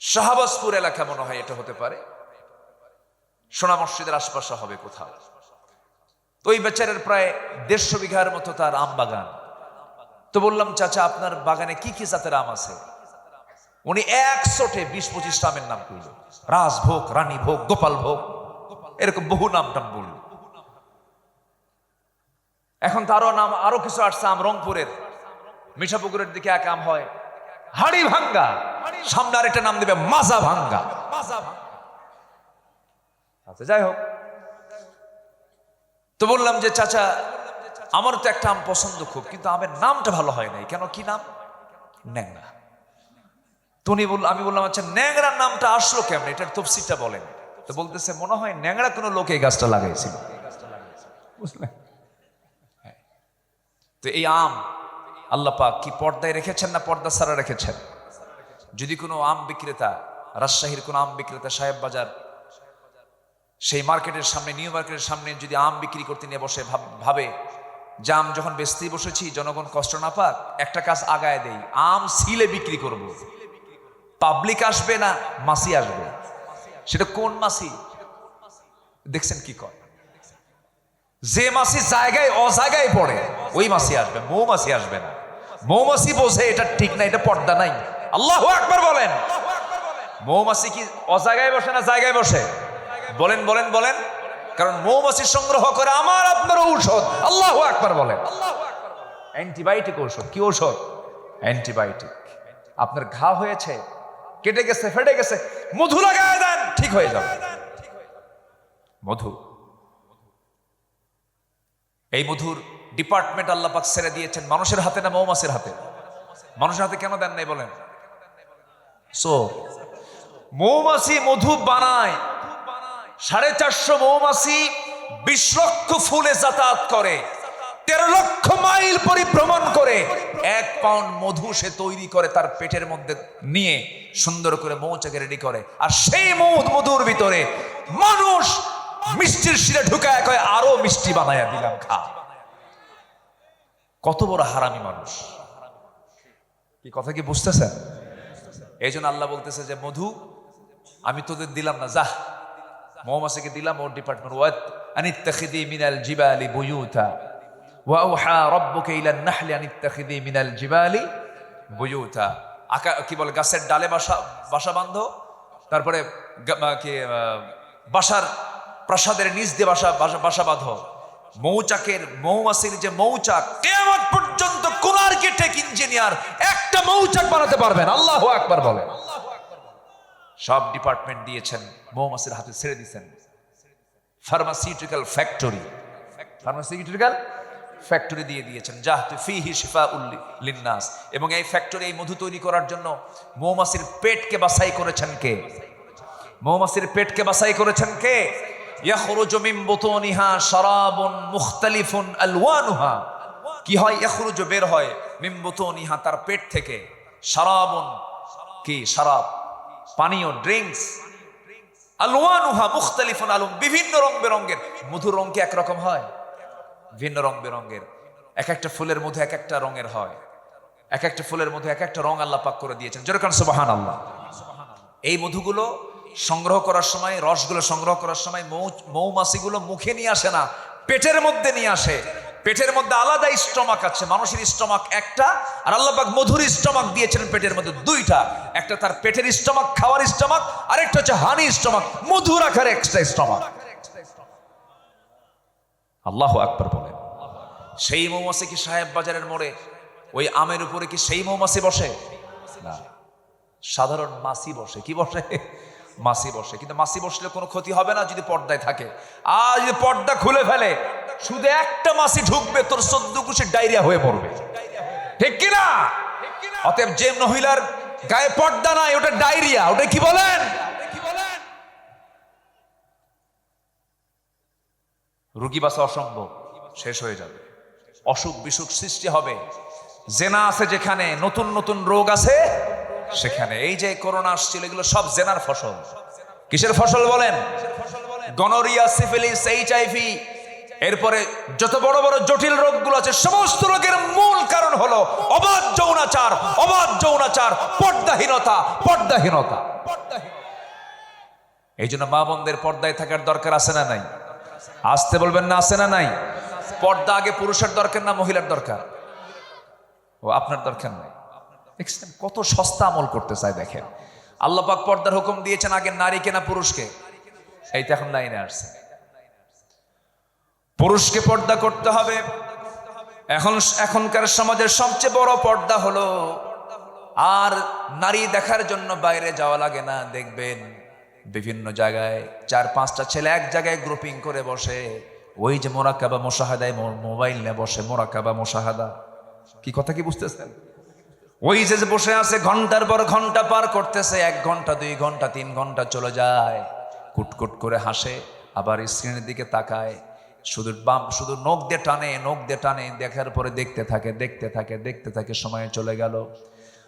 [SPEAKER 1] শাহবাজপুর এলাকা মনে হয় এটা হতে পারে, সোনা মসজিদের আশপাশে হবে কোথাও। তো ওই বেচারের প্রায় 150 বিঘার মতো তার আম বাগান। তো বললাম, চাচা আপনার বাগানে কি কি জাতের আম আছে? উনি 120-25 আমের নাম করল। রাজভোগ, রানীভোগ, গোপাল ভোগ, এরকম বহু নাম টাম বলল। এখন তারও নাম আরো কিছু আসছে আম। রংপুরের মিঠাপুকুরের দিকে এক আম হয় হাড়ি ভাঙ্গা, সামনে আর একটা নাম দেবে মাজা ভাঙ্গা। আচ্ছা, যাই হোক, তো বললাম যে চাচা আমার তো একটা আম পছন্দ খুব, কিন্তু আমের নামটা ভালো হয় নাই কেন? কি নাম? ন্যাংরা। তো আমি বললাম, আচ্ছা ন্যাংরার নামটা আসলো কেমন, এটার তফসিরটা বলেন। তো বলতেছে, মনে হয় ন্যাংরা কোনো লোক এই গাছটা লাগাইছিল, বুঝলেন? তো এই আম আল্লাহ পাক কি পর্দায় রেখেছেন না পর্দা ছাড়া রেখেছেন? যদি কোনো আম বিক্রেতা, রাজশাহীর কোন আম বিক্রেতা সাহেব বাজার সেই মার্কেটের সামনে, নিউ মার্কেটের সামনে যদি আম বিক্রি করতে নিয়ে বসে, ভাবে যে আম যখন বেচতেই বসেছি জনগণ কষ্ট না পাক, একটা কাজ আগায় দেই, আম সিলে বিক্রি করব। পাবলিক আসবে না মাছি আসবে। সেটা কোন মাছি দেখছেন কি কয়? যে মাছি জায়গায় অজায়গায় পড়ে ওই মাছি আসবে, মৌমাছি আসবে না। মৌমাছি বোঝে এটা ঠিক না, এটা পর্দা নাই। আল্লাহু আকবার বলেন। মৌমাছি কি অজায়গায় বসে না জায়গায় বসে? বলেন বলেন বলেন। কারণ মৌমাছি সংগ্রহ করে আমার আপনার ঔষধ। আল্লাহু আকবার বলেন। অ্যান্টিবায়োটিক ঔষধ। কি ঔষধ? অ্যান্টিবায়োটিক। আপনার ঘা হয়েছে, কেটে গেছে, ফেটে গেছে, মধু লাগায় দেন, ঠিক হয়ে যাবে। মধু। এই মধুর ডিপার্টমেন্ট আল্লাহ পাক ছেড়ে দিয়েছেন মানুষের হাতে না মৌমাছির হাতে? মানুষের হাতে কেন দেন নাই বলেন? সো মৌমাছি মধু বানায়, 450 মৌমাছি 20 লক্ষ ফুলে যাতায়াত করে, 13 লক্ষ মাইল পরিভ্রমণ করে 1 পাউন্ড মধু সে তৈরি করে, তার পেটের মধ্যে নিয়ে সুন্দর করে মৌচাকে রেডি করে। আর সেই মধুর ভিতরে মানুষ মিষ্টির শিরা ঢুকায় কয় আরো মিষ্টি বানায়া দিলাম, খা। কত বড় হারামি মানুষ! কি কথা কি বুঝতেছেন? এই জন্য আল্লাহ বলতেছে যে মধু আমি তোদের দিলাম না, যা মৌমাছিকে দিলাম ওর ডিপার্টমেন্ট। ওয়াত আনিত্তাখিদি মিনাল জিবালি বুয়ুতা ওয়া আওহা রাব্বুকা ইলান নাহলি আনিত্তাখিদি মিনাল জিবালি বুয়ুতা। কি বলে, গাছের ডালে বাসা বাঁধো, তারপরে কি বাসার প্রাসাদের নিচ দিয়ে বাসা বাঁধো। মৌমাছির যে মৌচাক, কিয়ামত পর্যন্ত কোন আর্কিটেক্ট ইঞ্জিনিয়ার একটা মৌচাক বানাতে পারবেন। আল্লাহু আকবার বলে। সব ডিপার্টমেন্ট দিয়েছেন মৌমাছির হাতে ছেড়ে দিয়েছেন। ফার্মাসিউটিক্যাল ফ্যাক্টরি দিয়ে দিয়েছেন, জাহতু ফিহি শিফাউল লিন্নাস। এবং এই ফ্যাক্টরি, এই মধু তৈরি করার জন্য মৌমাছির পেটকে বাছাই করেছেন কে? মৌমাছির পেটকে বাছাই করেছেন কে? ইয়াখরুজু মিন বুতুনিহা শারাবুন মুখতালিফুন আলওয়ানুহা। কি হয়? ইয়াখরুজু, বের হয়, মিন বুতুনিহা, তার পেট থেকে, শারাবুন, কি শারাব, পানীয়, ড্রিঙ্কস, আলওয়ানুহা মুখতালিফুন, আলম, বিভিন্ন রং বেরঙের। মধুর রং কি একরকম হয়? ভিন্ন রং বেরঙের। এক একটা ফুলের মধ্যে এক একটা রঙের হয়, এক একটা ফুলের মধ্যে এক একটা রং আল্লাহ পাক করে দিয়েছেন। যেরকম সুবহানাল্লাহ। এই মধুগুলো সংগ্রহ করার সময়, রসগুলো সংগ্রহ করার সময় মৌমাছিগুলো মুখে নিয়ে আসে না, পেটের মধ্যে নিয়ে আসে। পেটের মধ্যে আলাদা স্টমাক আছে, মানুষের স্টমাক একটা, আর আল্লাহ পাক মধুর স্টমাক দিয়েছেন পেটের মধ্যে 2টা। একটা তার পেটের স্টমাক, খাওয়ার স্টমাক, আর একটা হচ্ছে হানি স্টমাক, মধু রাখার এক্সট্রা স্টমাক। আল্লাহু আকবার বলেন। সেই মৌমাছি কি সাহেব বাজারের মোড়ে ওই আমের উপরে কি সেই মৌমাছি বসে? না, সাধারণ মাছি বসে। কি বসে? মাছি বসে। কিন্তু মাছি বসলে কোনো ক্ষতি হবে না যদি পর্দায় থাকে। আর যদি পর্দা খুলে ফেলে, শুধু একটা মাছি ঢুকবে, তোর 14 কুশির ডায়রিয়া হয়ে পড়বে, ঠিক কিনা? অতএব যে মহিলার গায়ে পর্দা নাই, ওটা ডায়রিয়া, ওটা কি বলেন? রোগী বাঁচা অসম্ভব, শেষ হয়ে যাবে, অসুখ বিসুখ সৃষ্টি হবে। জেনা আছে যেখানে, নতুন নতুন রোগ আছে সেখানে। এই যে করোনা আসছিল, এগুলো সব জেনার ফসল। কিসের ফসল বলেন? গনোরিয়া, সিফিলিস, এইচআইভি, এরপরে যত বড় বড় জটিল রোগগুলো আছে, সমস্ত রোগের মূল কারণ হলো অবাধ যৌনাচার, অবাধ যৌনাচার, পর্দাহীনতা। এই জন্য মা বোনদের পর্দায় থাকার দরকার আছে না নাই? আসতে বলবেন না, আছে না নাই? পর্দা আগে পুরুষের দরকার না মহিলার দরকার? ও, আপনার দরকার নাই। দেখছেন কত সস্তা আমল করতে চায়। দেখেন আল্লাহ পাক পর্দার হুকুম দিয়েছেন আগে নারীকে না পুরুষকে? এই তো এখন লাইনে আসছে, পুরুষকে পর্দা করতে হবে। এখনকার সমাজের সবচেয়ে বড় পর্দা হলো, আর নারী দেখার জন্য বাইরে যাওয়া লাগে না। দেখবেন বিভিন্ন জায়গায় 4-5টা ছেলে এক জায়গায় গ্রুপিং করে বসে, ওই যে মোরাকাবা মুশাহাদায় মোবাইল নিয়ে বসে, মোরাকাবা মুশাহাদা। কি কথা কি বুঝতেছেন? ওই যে বসে আছে, ঘন্টার পর ঘন্টা পার করতেছে, 1 ঘন্টা 2 ঘন্টা 3 ঘন্টা চলে যায়, কুটকুট করে হাসে, আবার স্ক্রিনের দিকে তাকায়, শুধু নখ দিয়ে টানে, দেখার পরে দেখতে থাকে, সময় চলে গেল,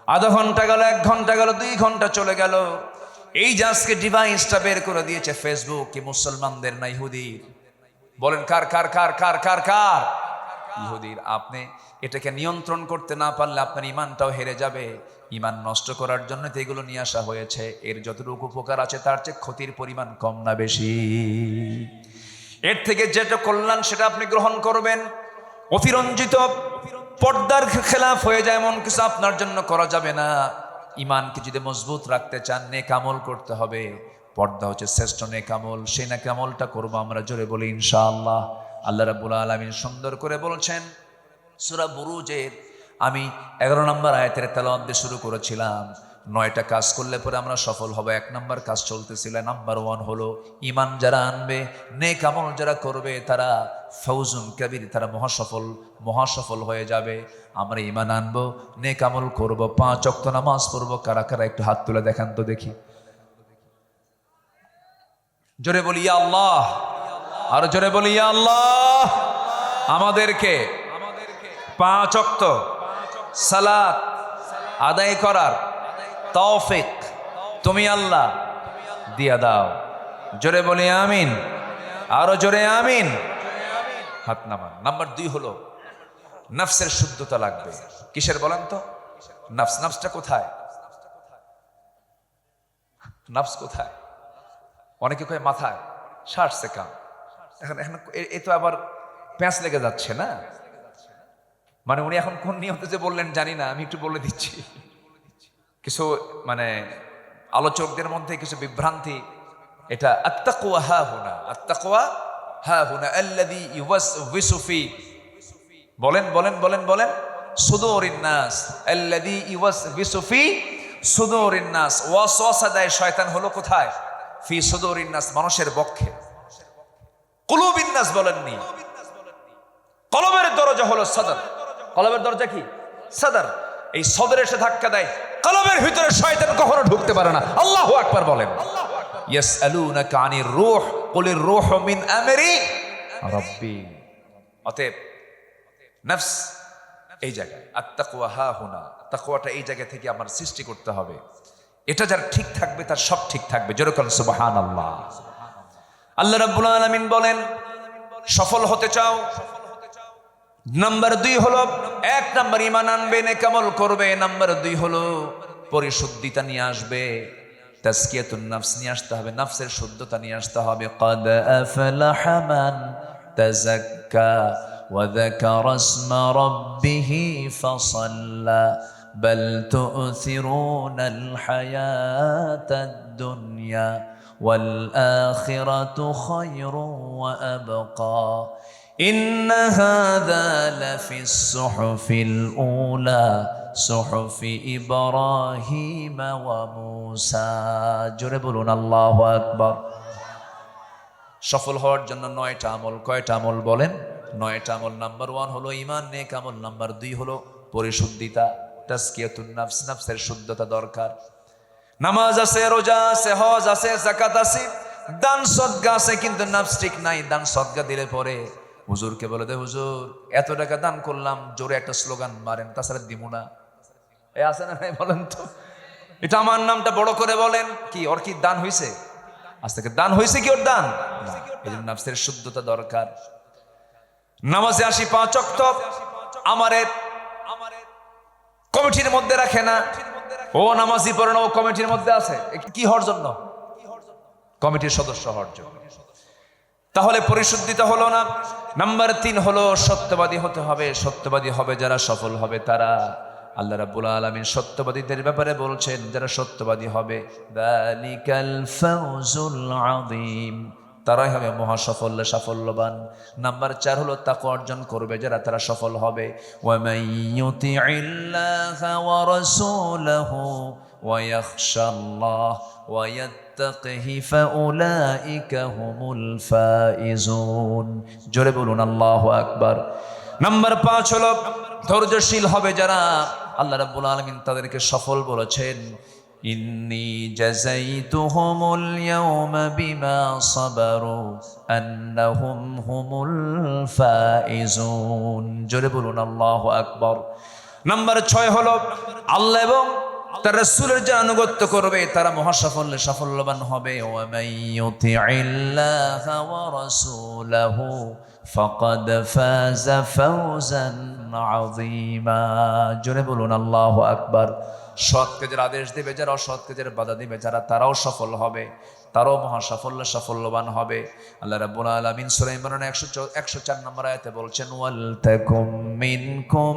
[SPEAKER 1] আধা ঘন্টা গেল, 1 ঘন্টা গেল, 2 ঘন্টা চলে গেল। এই যে আজকে ডিভাইসটা বের করে দিয়েছে ফেসবুক, কি মুসলমানদের না ইহুদির? বলেন কার? ইহুদির। আপনি এটাকে নিয়ন্ত্রণ করতে না পারলে আপনার ইমানটাও হেরে যাবে। ইমান নষ্ট করার জন্য তো এগুলো নিয়ে আসা হয়েছে। এর যতটুকু উপকার আছে তার চেয়ে ক্ষতির পরিমাণ কম না বেশি? এর থেকে যেটা কল্যাণ সেটা আপনি গ্রহণ করবেন। অতিরঞ্জিত পর্দার খেলাফ হয়ে যায় এমন কিছু আপনার জন্য করা যাবে না। ইমানকে যদি মজবুত রাখতে চান, নেক আমল করতে হবে। পর্দা হচ্ছে শ্রেষ্ঠ নেক আমল। সেই নেক আমলটা করবো আমরা, জোরে বলি ইনশাআল্লাহ। আল্লাহ রাব্বুল আলামিন সুন্দর করে বলছেন সূরা বুরুজের, আমি 11 নম্বর আয়াতের তেলাওয়াত দিয়ে শুরু করেছিলাম, 9টা কাজ করলে পরে আমরা সফল হব। 1 নাম্বার কাজ চলতেছিল, নাম্বার 1 হলো ঈমান যারা আনবে, নেক আমল যারা করবে তারা ফৌজুন কাবীর, তারা মহাসফল হয়ে যাবে। আমরা ঈমান আনবো, নেক আমল করব, 5 ওয়াক্ত নামাজ পড়বো। কারা কারা একটু হাত তুলে দেখান তো দেখি, জোরে বলি ইয়া আল্লাহ, আর জোরে বলি ইয়া আল্লাহ। আমাদেরকে 5 ওয়াক্ত সালাত আদায় করার তৌফিক তুমি আল্লাহ দিয়া দাও। জোরে বলি আমিন, আরো জোরে আমিন। হাত নামান। নাম্বার 2 হলো নফসের শুদ্ধতা লাগবে। কিসের বলেন তো? নফসটা কোথায়? নফস কোথায়? অনেকে কয় মাথায়, 60 সেকেন্ড। এখন এ তো আবার প্যাঁচ লেগে যাচ্ছে না? মানে উনি এখন কোন নিয়মে যে বললেন জানি না, আমি একটু বলে দিচ্ছি। কিছু মানে আলোচকদের মধ্যে কিছু বিভ্রান্তি, এটা আত্তাকওয়া হা হুনা, আত্তাকওয়া হা হুনা আল্লাযী ইউওয়াসওয়িসু ফি, বলেন বলেন বলেন বলেন, সুদুরিন নাস, আল্লাযী ইউওয়াসওয়িসু ফি সুদুরিন নাস। ওয়াসওয়াসা দেয় শয়তান হলো কোথায়? ফি সুদুরিন নাস, মানুষের বক্ষে। কুলুবিন নাস বলেননি, কলবের দরজা হলো সদর। কলবের দরজা কি? সদর। এই সদরে এসে ধাক্কা দেয়, কলবের ভিতরে শয়তান কখনো ঢুকতে পারে না। আল্লাহু আকবার বলেন। ইয়াসআলুনাকা আনির রূহ কুলির রূহু মিন আমরি রাব্বি। অতএব নফস এই জায়গায়, আত্তাকওয়া হা হুনা, তাকওয়াটা এই জায়গা থেকে আমার সৃষ্টি করতে হবে। এটা যার ঠিক থাকবে তার সব ঠিক থাকবে। জোরে বলেন সুবহানাল্লাহ। আল্লাহ রাব্বুল আলামিন বলেন, সফল হতে চাও, নাম্বার 2 হলো 1 নাম্বার ঈমান আনবে, নেক আমল করবে। নাম্বার 2 হলো পরিশুদ্ধিতা নিয়ে আসবে, তাজকিয়াতুন নফস নিয়ে আসতে হবে, নফসের শুদ্ধতা নিয়ে আসতে হবে। ক্বাদ আফলাহা মান তাযাক্কা ওয়া যাকারা ইসমা রাব্বিহি ফাসাল্লা বাল তু'থিরুনাল হায়াতাদ দুনিয়া ওয়াল আখিরাতু খায়রুন ওয়া আবকা إن هذا لفي الصحف الأولى صحف إبراهيم وموسى জোরে বলুন আল্লাহু আকবার। সফল হওয়ার জন্য 9টা আমল। কয়টা আমল বলেন? 9টা আমল। নাম্বার 1 হলো ঈমান, নেক আমল। নাম্বার 2 হলো পরিশুদ্ধিতা, তাজকিয়াতুন নফস, নফসের শুদ্ধতা দরকার। নামাজ আছে, রোজা আছে, হজ আছে, যাকাত আছে, দান সদকা আছে, কিন্তু নফস ঠিক নাই। দান সদকা দিলে পরে হুজুরকে বলে দে, হুজুর এত টাকা দান করলাম, জোরে একটা স্লোগান মারেন, তাছাড়া দিব না। এ আছে না নাই বলেন তো? এটা আমার নামটা বড় করে বলেন, কি ওর কি দান হয়েছে? আজ থেকে দান হয়েছে কি ওর দান? এই জন্য নফসের শুদ্ধতা দরকার। নামাজে আসি 5 ওয়াক্ত, আমারে কমিটির মধ্যে রাখে না। ও নামাজি পড়ে না, ও কমিটির মধ্যে আছে। কি হওয়ার জন্য? কমিটির সদস্য হওয়ার জন্য। তাহলে পরিশুদ্ধিতা হলো না। নাম্বার 3 হলো সত্যবাদী হতে হবে। সত্যবাদী হবে যারা, সফল হবে তারা। আল্লাহ রাব্বুল আলামিন সত্যবাদীদের ব্যাপারে বলছেন, যারা সত্যবাদী হবে, যালিকাল ফাওজুল আযীম, তারাই হবে মহাসাফল্য, সাফল্যবান। নাম্বার 4 হলো তাকওয়া অর্জন করবে যারা, তারা সফল হবে। ওয়া মাইয়ুতিইল্লাহা ওয়া রাসূলাহু ওয়া ইয়াখশাল্লাহ ওয়া ইয়াত্তাকিহি ফাউলাইকা হুমুল ফাইজুন। জোরে বলুন আল্লাহু আকবার। নাম্বার 5 হলো ধৈর্যশীল হবে যারা, আল্লাহ রাব্বুল আলামিন তাদেরকে সফল বলেছেন। ইন্নী জাযাইতুহুমুল ইয়াওমা বিমা সাবারু আন্নাহুম হুমুল ফাইজুন। জোরে বলুন আল্লাহু আকবার। নাম্বার 6 হলো আল্লাহ এবং তার রাসূলের যারা আনুগত্য করবে তারা মহাসাফল্য, সাফল্যবান হবে। ওয়া মাইয়ুতিইল্লাহা ওয়া রাসূলাহু ফাকাদ ফাযা ফাওজান আযীমা। জোরে বলুন আল্লাহু আকবার। সৎ কাজের আদেশ দেবে যারা, অসৎ কাজের বাধা দিবে যারা, তারাও সফল হবে, তারাও মহাসাফল্য, সাফল্যবান হবে। আল্লাহ রাব্বুল আলামিন সূরা ইমরান 104 নম্বর আয়াতে বলছেন, ওয়াল তাকুম মিনকুম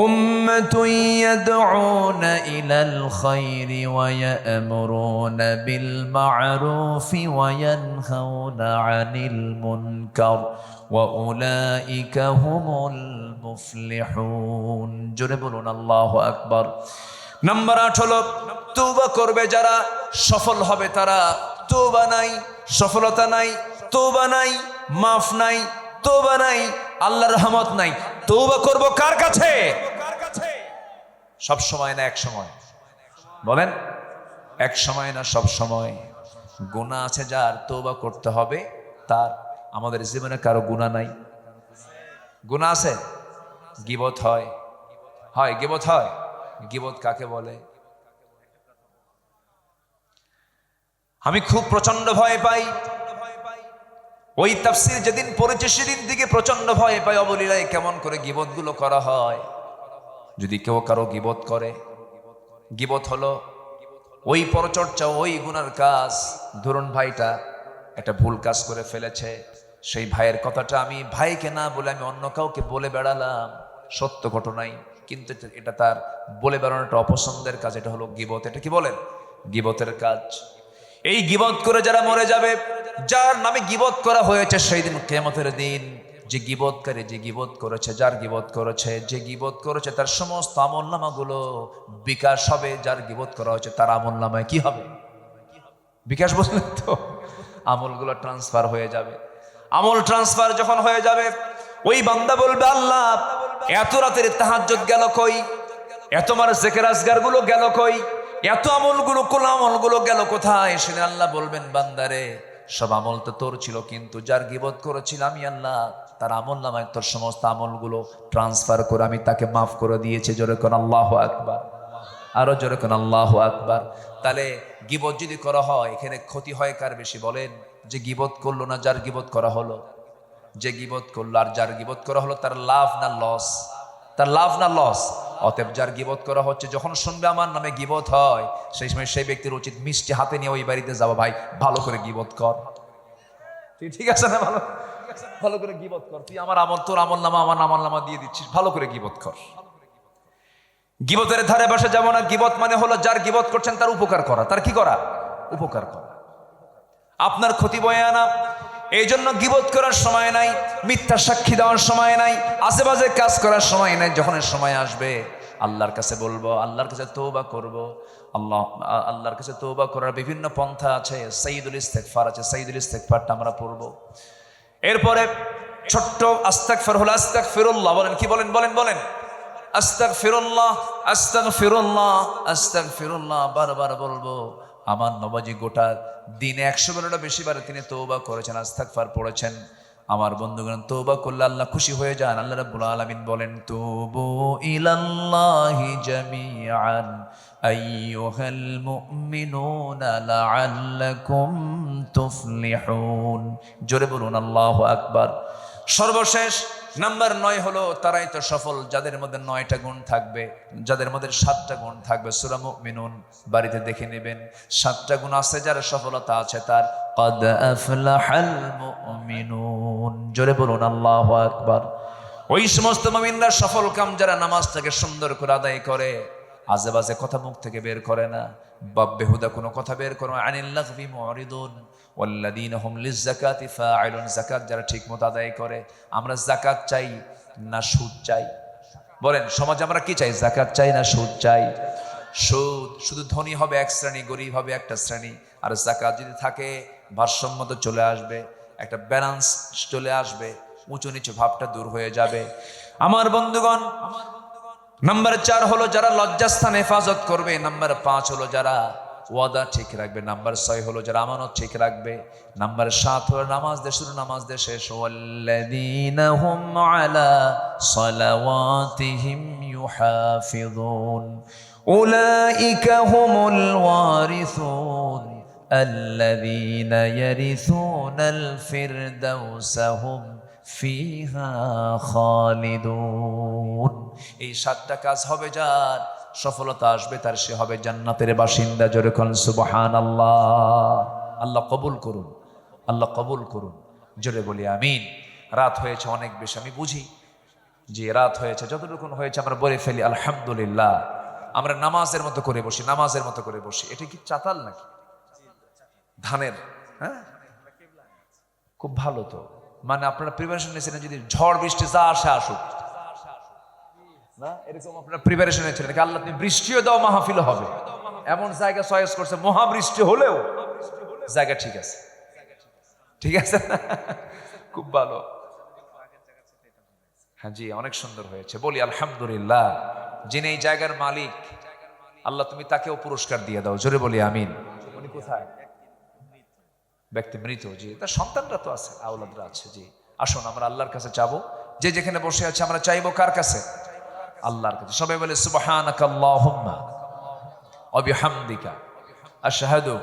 [SPEAKER 1] উম্মাতুন ইয়াদউনা ইলাল খায়রি ওয়া ইয়া'মুরুনা বিল মা'রুফি ওয়া ইয়ানহাউনা আনিল মুনকার ওয়া উলাইকা হুমুল মুফলিহুন। জোরে বলুন আল্লাহু আকবার। নাম্বার 8 হলো তওবা করবে যারা সফল হবে তারা। তওবা নাই, সফলতা নাই, তওবা নাই, মাফ নাই, তওবা নাই, আল্লাহর রহমত নাই। তওবা করব কার কাছে? সব সময় না এক সময়? বলেন, এক সময় না সব সময়? গুনাহ আছে যার, তওবা করতে হবে তার। আমাদের জীবনে কারো গুনাহ নাই? গুনাহ আছে? গীবত হয়, হয় গীবত হয়। গীবত কাকে বলে? আমি খুব প্রচন্ড ভয় পাই, ওই তাফসীর যেদিন পড়েছে সেদিন থেকে প্রচন্ড ভয় পাই। অবলীলায় কেমন করে গীবত গুলো করা হয়। যদি কেউ কারো গীবত করে, গীবত হলো ওই পরচর্চা, ওই গুনার কাজ। ধরুন ভাইটা একটা ভুল কাজ করে ফেলেছে, সেই ভাইয়ের কথাটা আমি ভাইকে না বলে আমি অন্য কাউকে বলে বেড়ালাম, সত্য ঘটনাই, কিন্তু এটা তার বলে বেড়ানোটা অপছন্দের কাজ। এটা হলো গীবত। এটা কি বলেন? গীবতের কাজ। এই গীবত করে যারা মরে যাবে, যার নামে গীবত করা হয়েছে, সেই দিন কিয়ামতের দিন যে গীবতকারী, যে গীবত করেছে, যার গীবত করেছে, যে গীবত করেছে, তার সমস্ত আমলনামাগুলো বিকাশ হবে। যার গীবত করা হয়েছে তার আমলনামায় কি হবে? বিকাশ। বুঝলেন তো? আমলগুলো ট্রান্সফার হয়ে যাবে। আমল ট্রান্সফার যখন হয়ে যাবে, ওই বান্দা বলবে, আল্লাহ এত রাতের তাহাজ্জুদ গেল কই? এত মার জিকির আজগার গুলো গেল কই? এত আমলগুলো, কোন আমলগুলো গেল কোথায়? সেদিন আল্লাহ বলবেন, বান্দারে সব আমল তো তোর ছিল, কিন্তু যার গীবত করেছিল আমি আল্লাহ, তার আমল নামায় তোর সমস্ত আমলগুলো ট্রান্সফার করে আমি তাকে মাফ করে দিয়েছি। জোরে কোন আল্লাহু আকবার। আরো জোরে কোন আল্লাহু আকবার। তাহলে গীবত যদি করা হয়, এখানে ক্ষতি হয় কার বেশি বলেন? যে গীবত করলো না যার গীবত করা হলো? যে গীবত করলো আর যার গীবত করা হলো, তার লাভ না লস? তার লাভ না লস? অতএব যার গীবত করা হচ্ছে, যখন শুনবে আমার নামে গীবত হয়, সেই সময় সেই ব্যক্তির উচিত মিষ্টি হাতে নিয়ে ওই বাড়িতে যাওয়া, ভাই ভালো করে গীবত কর। তুই ঠিক আছে না? ভালো ভালো করে গীবত কর। তুই আমার আমল, তোর আমল নামা আমার আমল নামা দিয়ে দিচ্ছিস, ভালো করে গীবত কর। গীবতের ধারে বসে যাব না। গীবত মানে হলো যার গীবত করছেন তার উপকার করা। তার কি করা? উপকার করা, আপনার ক্ষতি বয়ে আনা। এই জন্য গীবত করার সময় নাই, মিথ্যা সাক্ষী দেওয়ার সময় নাই, আশেপাশে কাজ করার সময় নাই। যখন সময় আসবে আল্লাহর কাছে বলবো, আল্লাহর কাছে তওবা করব। আল্লাহর কাছে তওবা করার বিভিন্ন পন্থা আছে। সাইয়্যিদুল ইস্তিগফার আছে, সাইয়্যিদুল ইস্তিগফারটা আমরা পড়ব। এরপরে ছোট্ট আস্তাগফির হলো আস্তাগফিরুল্লাহ। বলেন, কি বলেন? বলেন বলেন, আস্তাগফিরুল্লাহ, আস্তাগফিরুল্লাহ, আস্তাগফিরুল্লাহ বারবার বলবো। আমার নবী গোটা দিনে 100 বারেরও বেশি বার তিনি তওবা করেছেন, ইস্তিগফার পড়েছেন। আমার বন্ধুগণ, তওবা করলে আল্লাহ খুশি হয়ে যান। আল্লাহ রাব্বুল আলামিন বলেন, তুবু ইলাল্লাহি জামিআন আইয়ুহাল মুমিনুনা লাআল্লাকুম তুফলিহুন। জোরে বলুন আল্লাহু আকবার। সর্বশেষ নাম্বার 9 হলো, তারাই তো সফল যাদের মধ্যে 9টা গুণ থাকবে, যাদের মধ্যে 7টা গুণ থাকবে। সূরা মুমিনুন বাড়িতে দেখে নেবেন, 7টা গুণ আছে যার সফলতা আছে তার। ক্বাদ আফলাহাল মুমিনুন। জোরে বলুন আল্লাহু আকবার। ওই সমস্ত মুমিনরা সফল কাম যারা নামাজটাকে সুন্দর করে আদায় করে, আজে বাজে কথা মুখ থেকে বের করে না, বেহুদা কোনো কথা বের করে না। আনিল লাগবি মুরিদুন ওয়াল্লাযীনা হুম লিয-যাকাতি ফাঈলুন। যাকাত যারা ঠিকমতো আদায় করে। আমরা যাকাত চাই না সুদ চাই? বলেন, সমাজে আমরা কি চাই? যাকাত চাই না সুদ চাই? সুদ শুধু ধনী হবে এক শ্রেণী, গরিব হবে একটা শ্রেণী। আর যাকাত যদি থাকে, ভারসাম্য চলে আসবে, একটা ব্যালেন্স চলে আসবে, উঁচু নিচু ভাবটা দূর হয়ে যাবে। আমার বন্ধুগণ, নাম্বার 4 হলো যারা লজ্জাস্থান হেফাজত করবে। নাম্বার 5 হলো যারা ওয়াদা ঠিক রাখবে। নাম্বার 6 হলো যারা আমানত ঠিক রাখবে। নাম্বার 7 হলো নামাজ দিয়ে শুরু, নামাজ দিয়ে শেষ। ওয়াল্লাযীনা হুম আলা সালাওয়াতিহিম ইউহাফিযুন উলাইকা হুমুল ওয়ারিসুন আল্লাযীনা ইয়ারিসুনাল ফিরদাউসা হুম ফিহা খালিদুন। এই 7টা কাজ হবে যার, সফলতা আসবে তার, সে হবে জান্নাতের বাসিন্দা। জোরে কোন সুবহানাল্লাহ। আল্লাহ কবুল করুন, আল্লাহ কবুল করুন। জোরে বলি আমিন। রাত হয়েছে অনেক বেশি, আমি বুঝি যে রাত হয়েছে, যতটুকু হয়েছে আমরা বলে ফেলি আলহামদুলিল্লাহ। আমরা নামাজের মতো করে বসি, নামাজের মতো করে বসি। এটা কি চাতাল নাকি ধানের? হ্যাঁ, খুব ভালো তো। মানে আপনারা প্রিপারেশন নিয়েছেন, যদি ঝড় বৃষ্টি যা আসে আসুক, না এরকম আপনার প্রিপারেশনে ছিলেন, আল্লাহ তুমি বৃষ্টিও দাও মাহফিল হবে, এমন জায়গা চয়েস করছে মহাবৃষ্টি হলেও জায়গা ঠিক আছে, ঠিক আছে খুব ভালো। হ্যাঁ জি, অনেক সুন্দর হয়েছে, বলি আলহামদুলিল্লাহ। যিনি এই জায়গার মালিক আল্লাহ তুমি তাকেও পুরস্কার দিয়ে দাও, জোরে বলি আমিন। উনি কোথায়? ব্যক্তি মৃত, জি, তার সন্তানরা তো আছে, আওলাদরা আছে, জি। আসুন আমরা আল্লাহর কাছে চাবো, যে যেখানে বসে আছে আমরা চাইবো কার কাছে? আল্লাহর কাছে। সবাই বলে সুবহানাকাল্লাহুম্মা ওয়া বিহামদিকা আশহাদু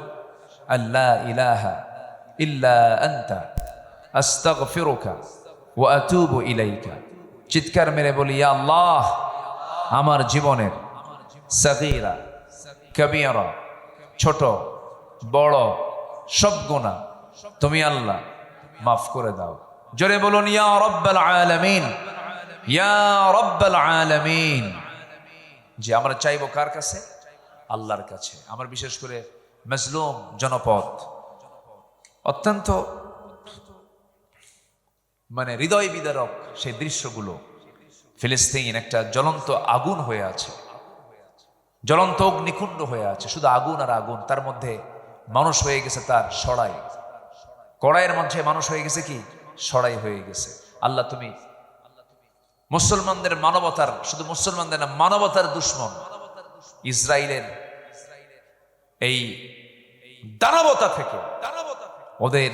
[SPEAKER 1] আল্লা ইলাহা ইল্লা আনতা আস্তাগফিরুকা ওয়া আতুবু ইলাইকা। চিৎকার মেরে বলি, ইয়া আল্লাহ, আমার জীবনের সাগীরা কবীরা, ছোট বড় সব গুনাহ তুমি আল্লাহ মাফ করে দাও। জোরে বলুন ইয়া রাব্বাল আলামিন, ইয়া রাব্বাল আলামিন। যে আমরা চাইবো কার কাছে? আল্লাহর কাছে। আমার বিশেষ করে মজলুম জনপদ, অত্যন্ত মানে হৃদয় বিদারক সেই দৃশ্যগুলো। ফিলিস্তিন একটা জ্বলন্ত আগুন হয়ে আছে, জ্বলন্ত অগ্নিকুণ্ড হয়ে আছে, শুধু আগুন আর আগুন। তার মধ্যে মানুষ হয়ে গেছে তার সড়াই, কড়াইয়ের মধ্যে মানুষ হয়ে গেছে কি? সড়াই হয়ে গেছে। আল্লাহ তুমি মুসলমানদের মানবতার, শুধু মুসলমানদের না, মানবতার দুশ্মন ইসরায়েলের এই দানবতা থেকে, ওদের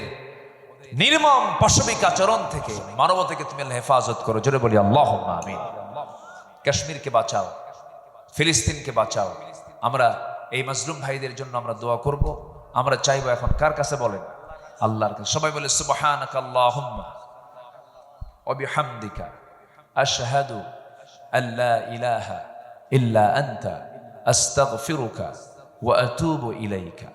[SPEAKER 1] নির্মম পাশবিক আচরণ থেকে, মানবতাকে তুমি আল্লাহ হেফাজত করো। জোরে বলি আল্লাহুম্মা আমিন। কাশ্মীরকে বাঁচাও, ফিলিস্তিনকে বাঁচাও। আমরা এই মাজলুম ভাইদের জন্য আমরা দোয়া করব। আমরা চাইবো এখন কার কাছে? বলেন আল্লাহর কাছে। সবাই বলে সুবহানাকাল্লাহুম্মা ওয়া বিহামদিকা আশহাদু আল্লা ইলাহা ইল্লা আনতা আস্তাগফিরুকা ওয়া আতুবু ইলাইকা।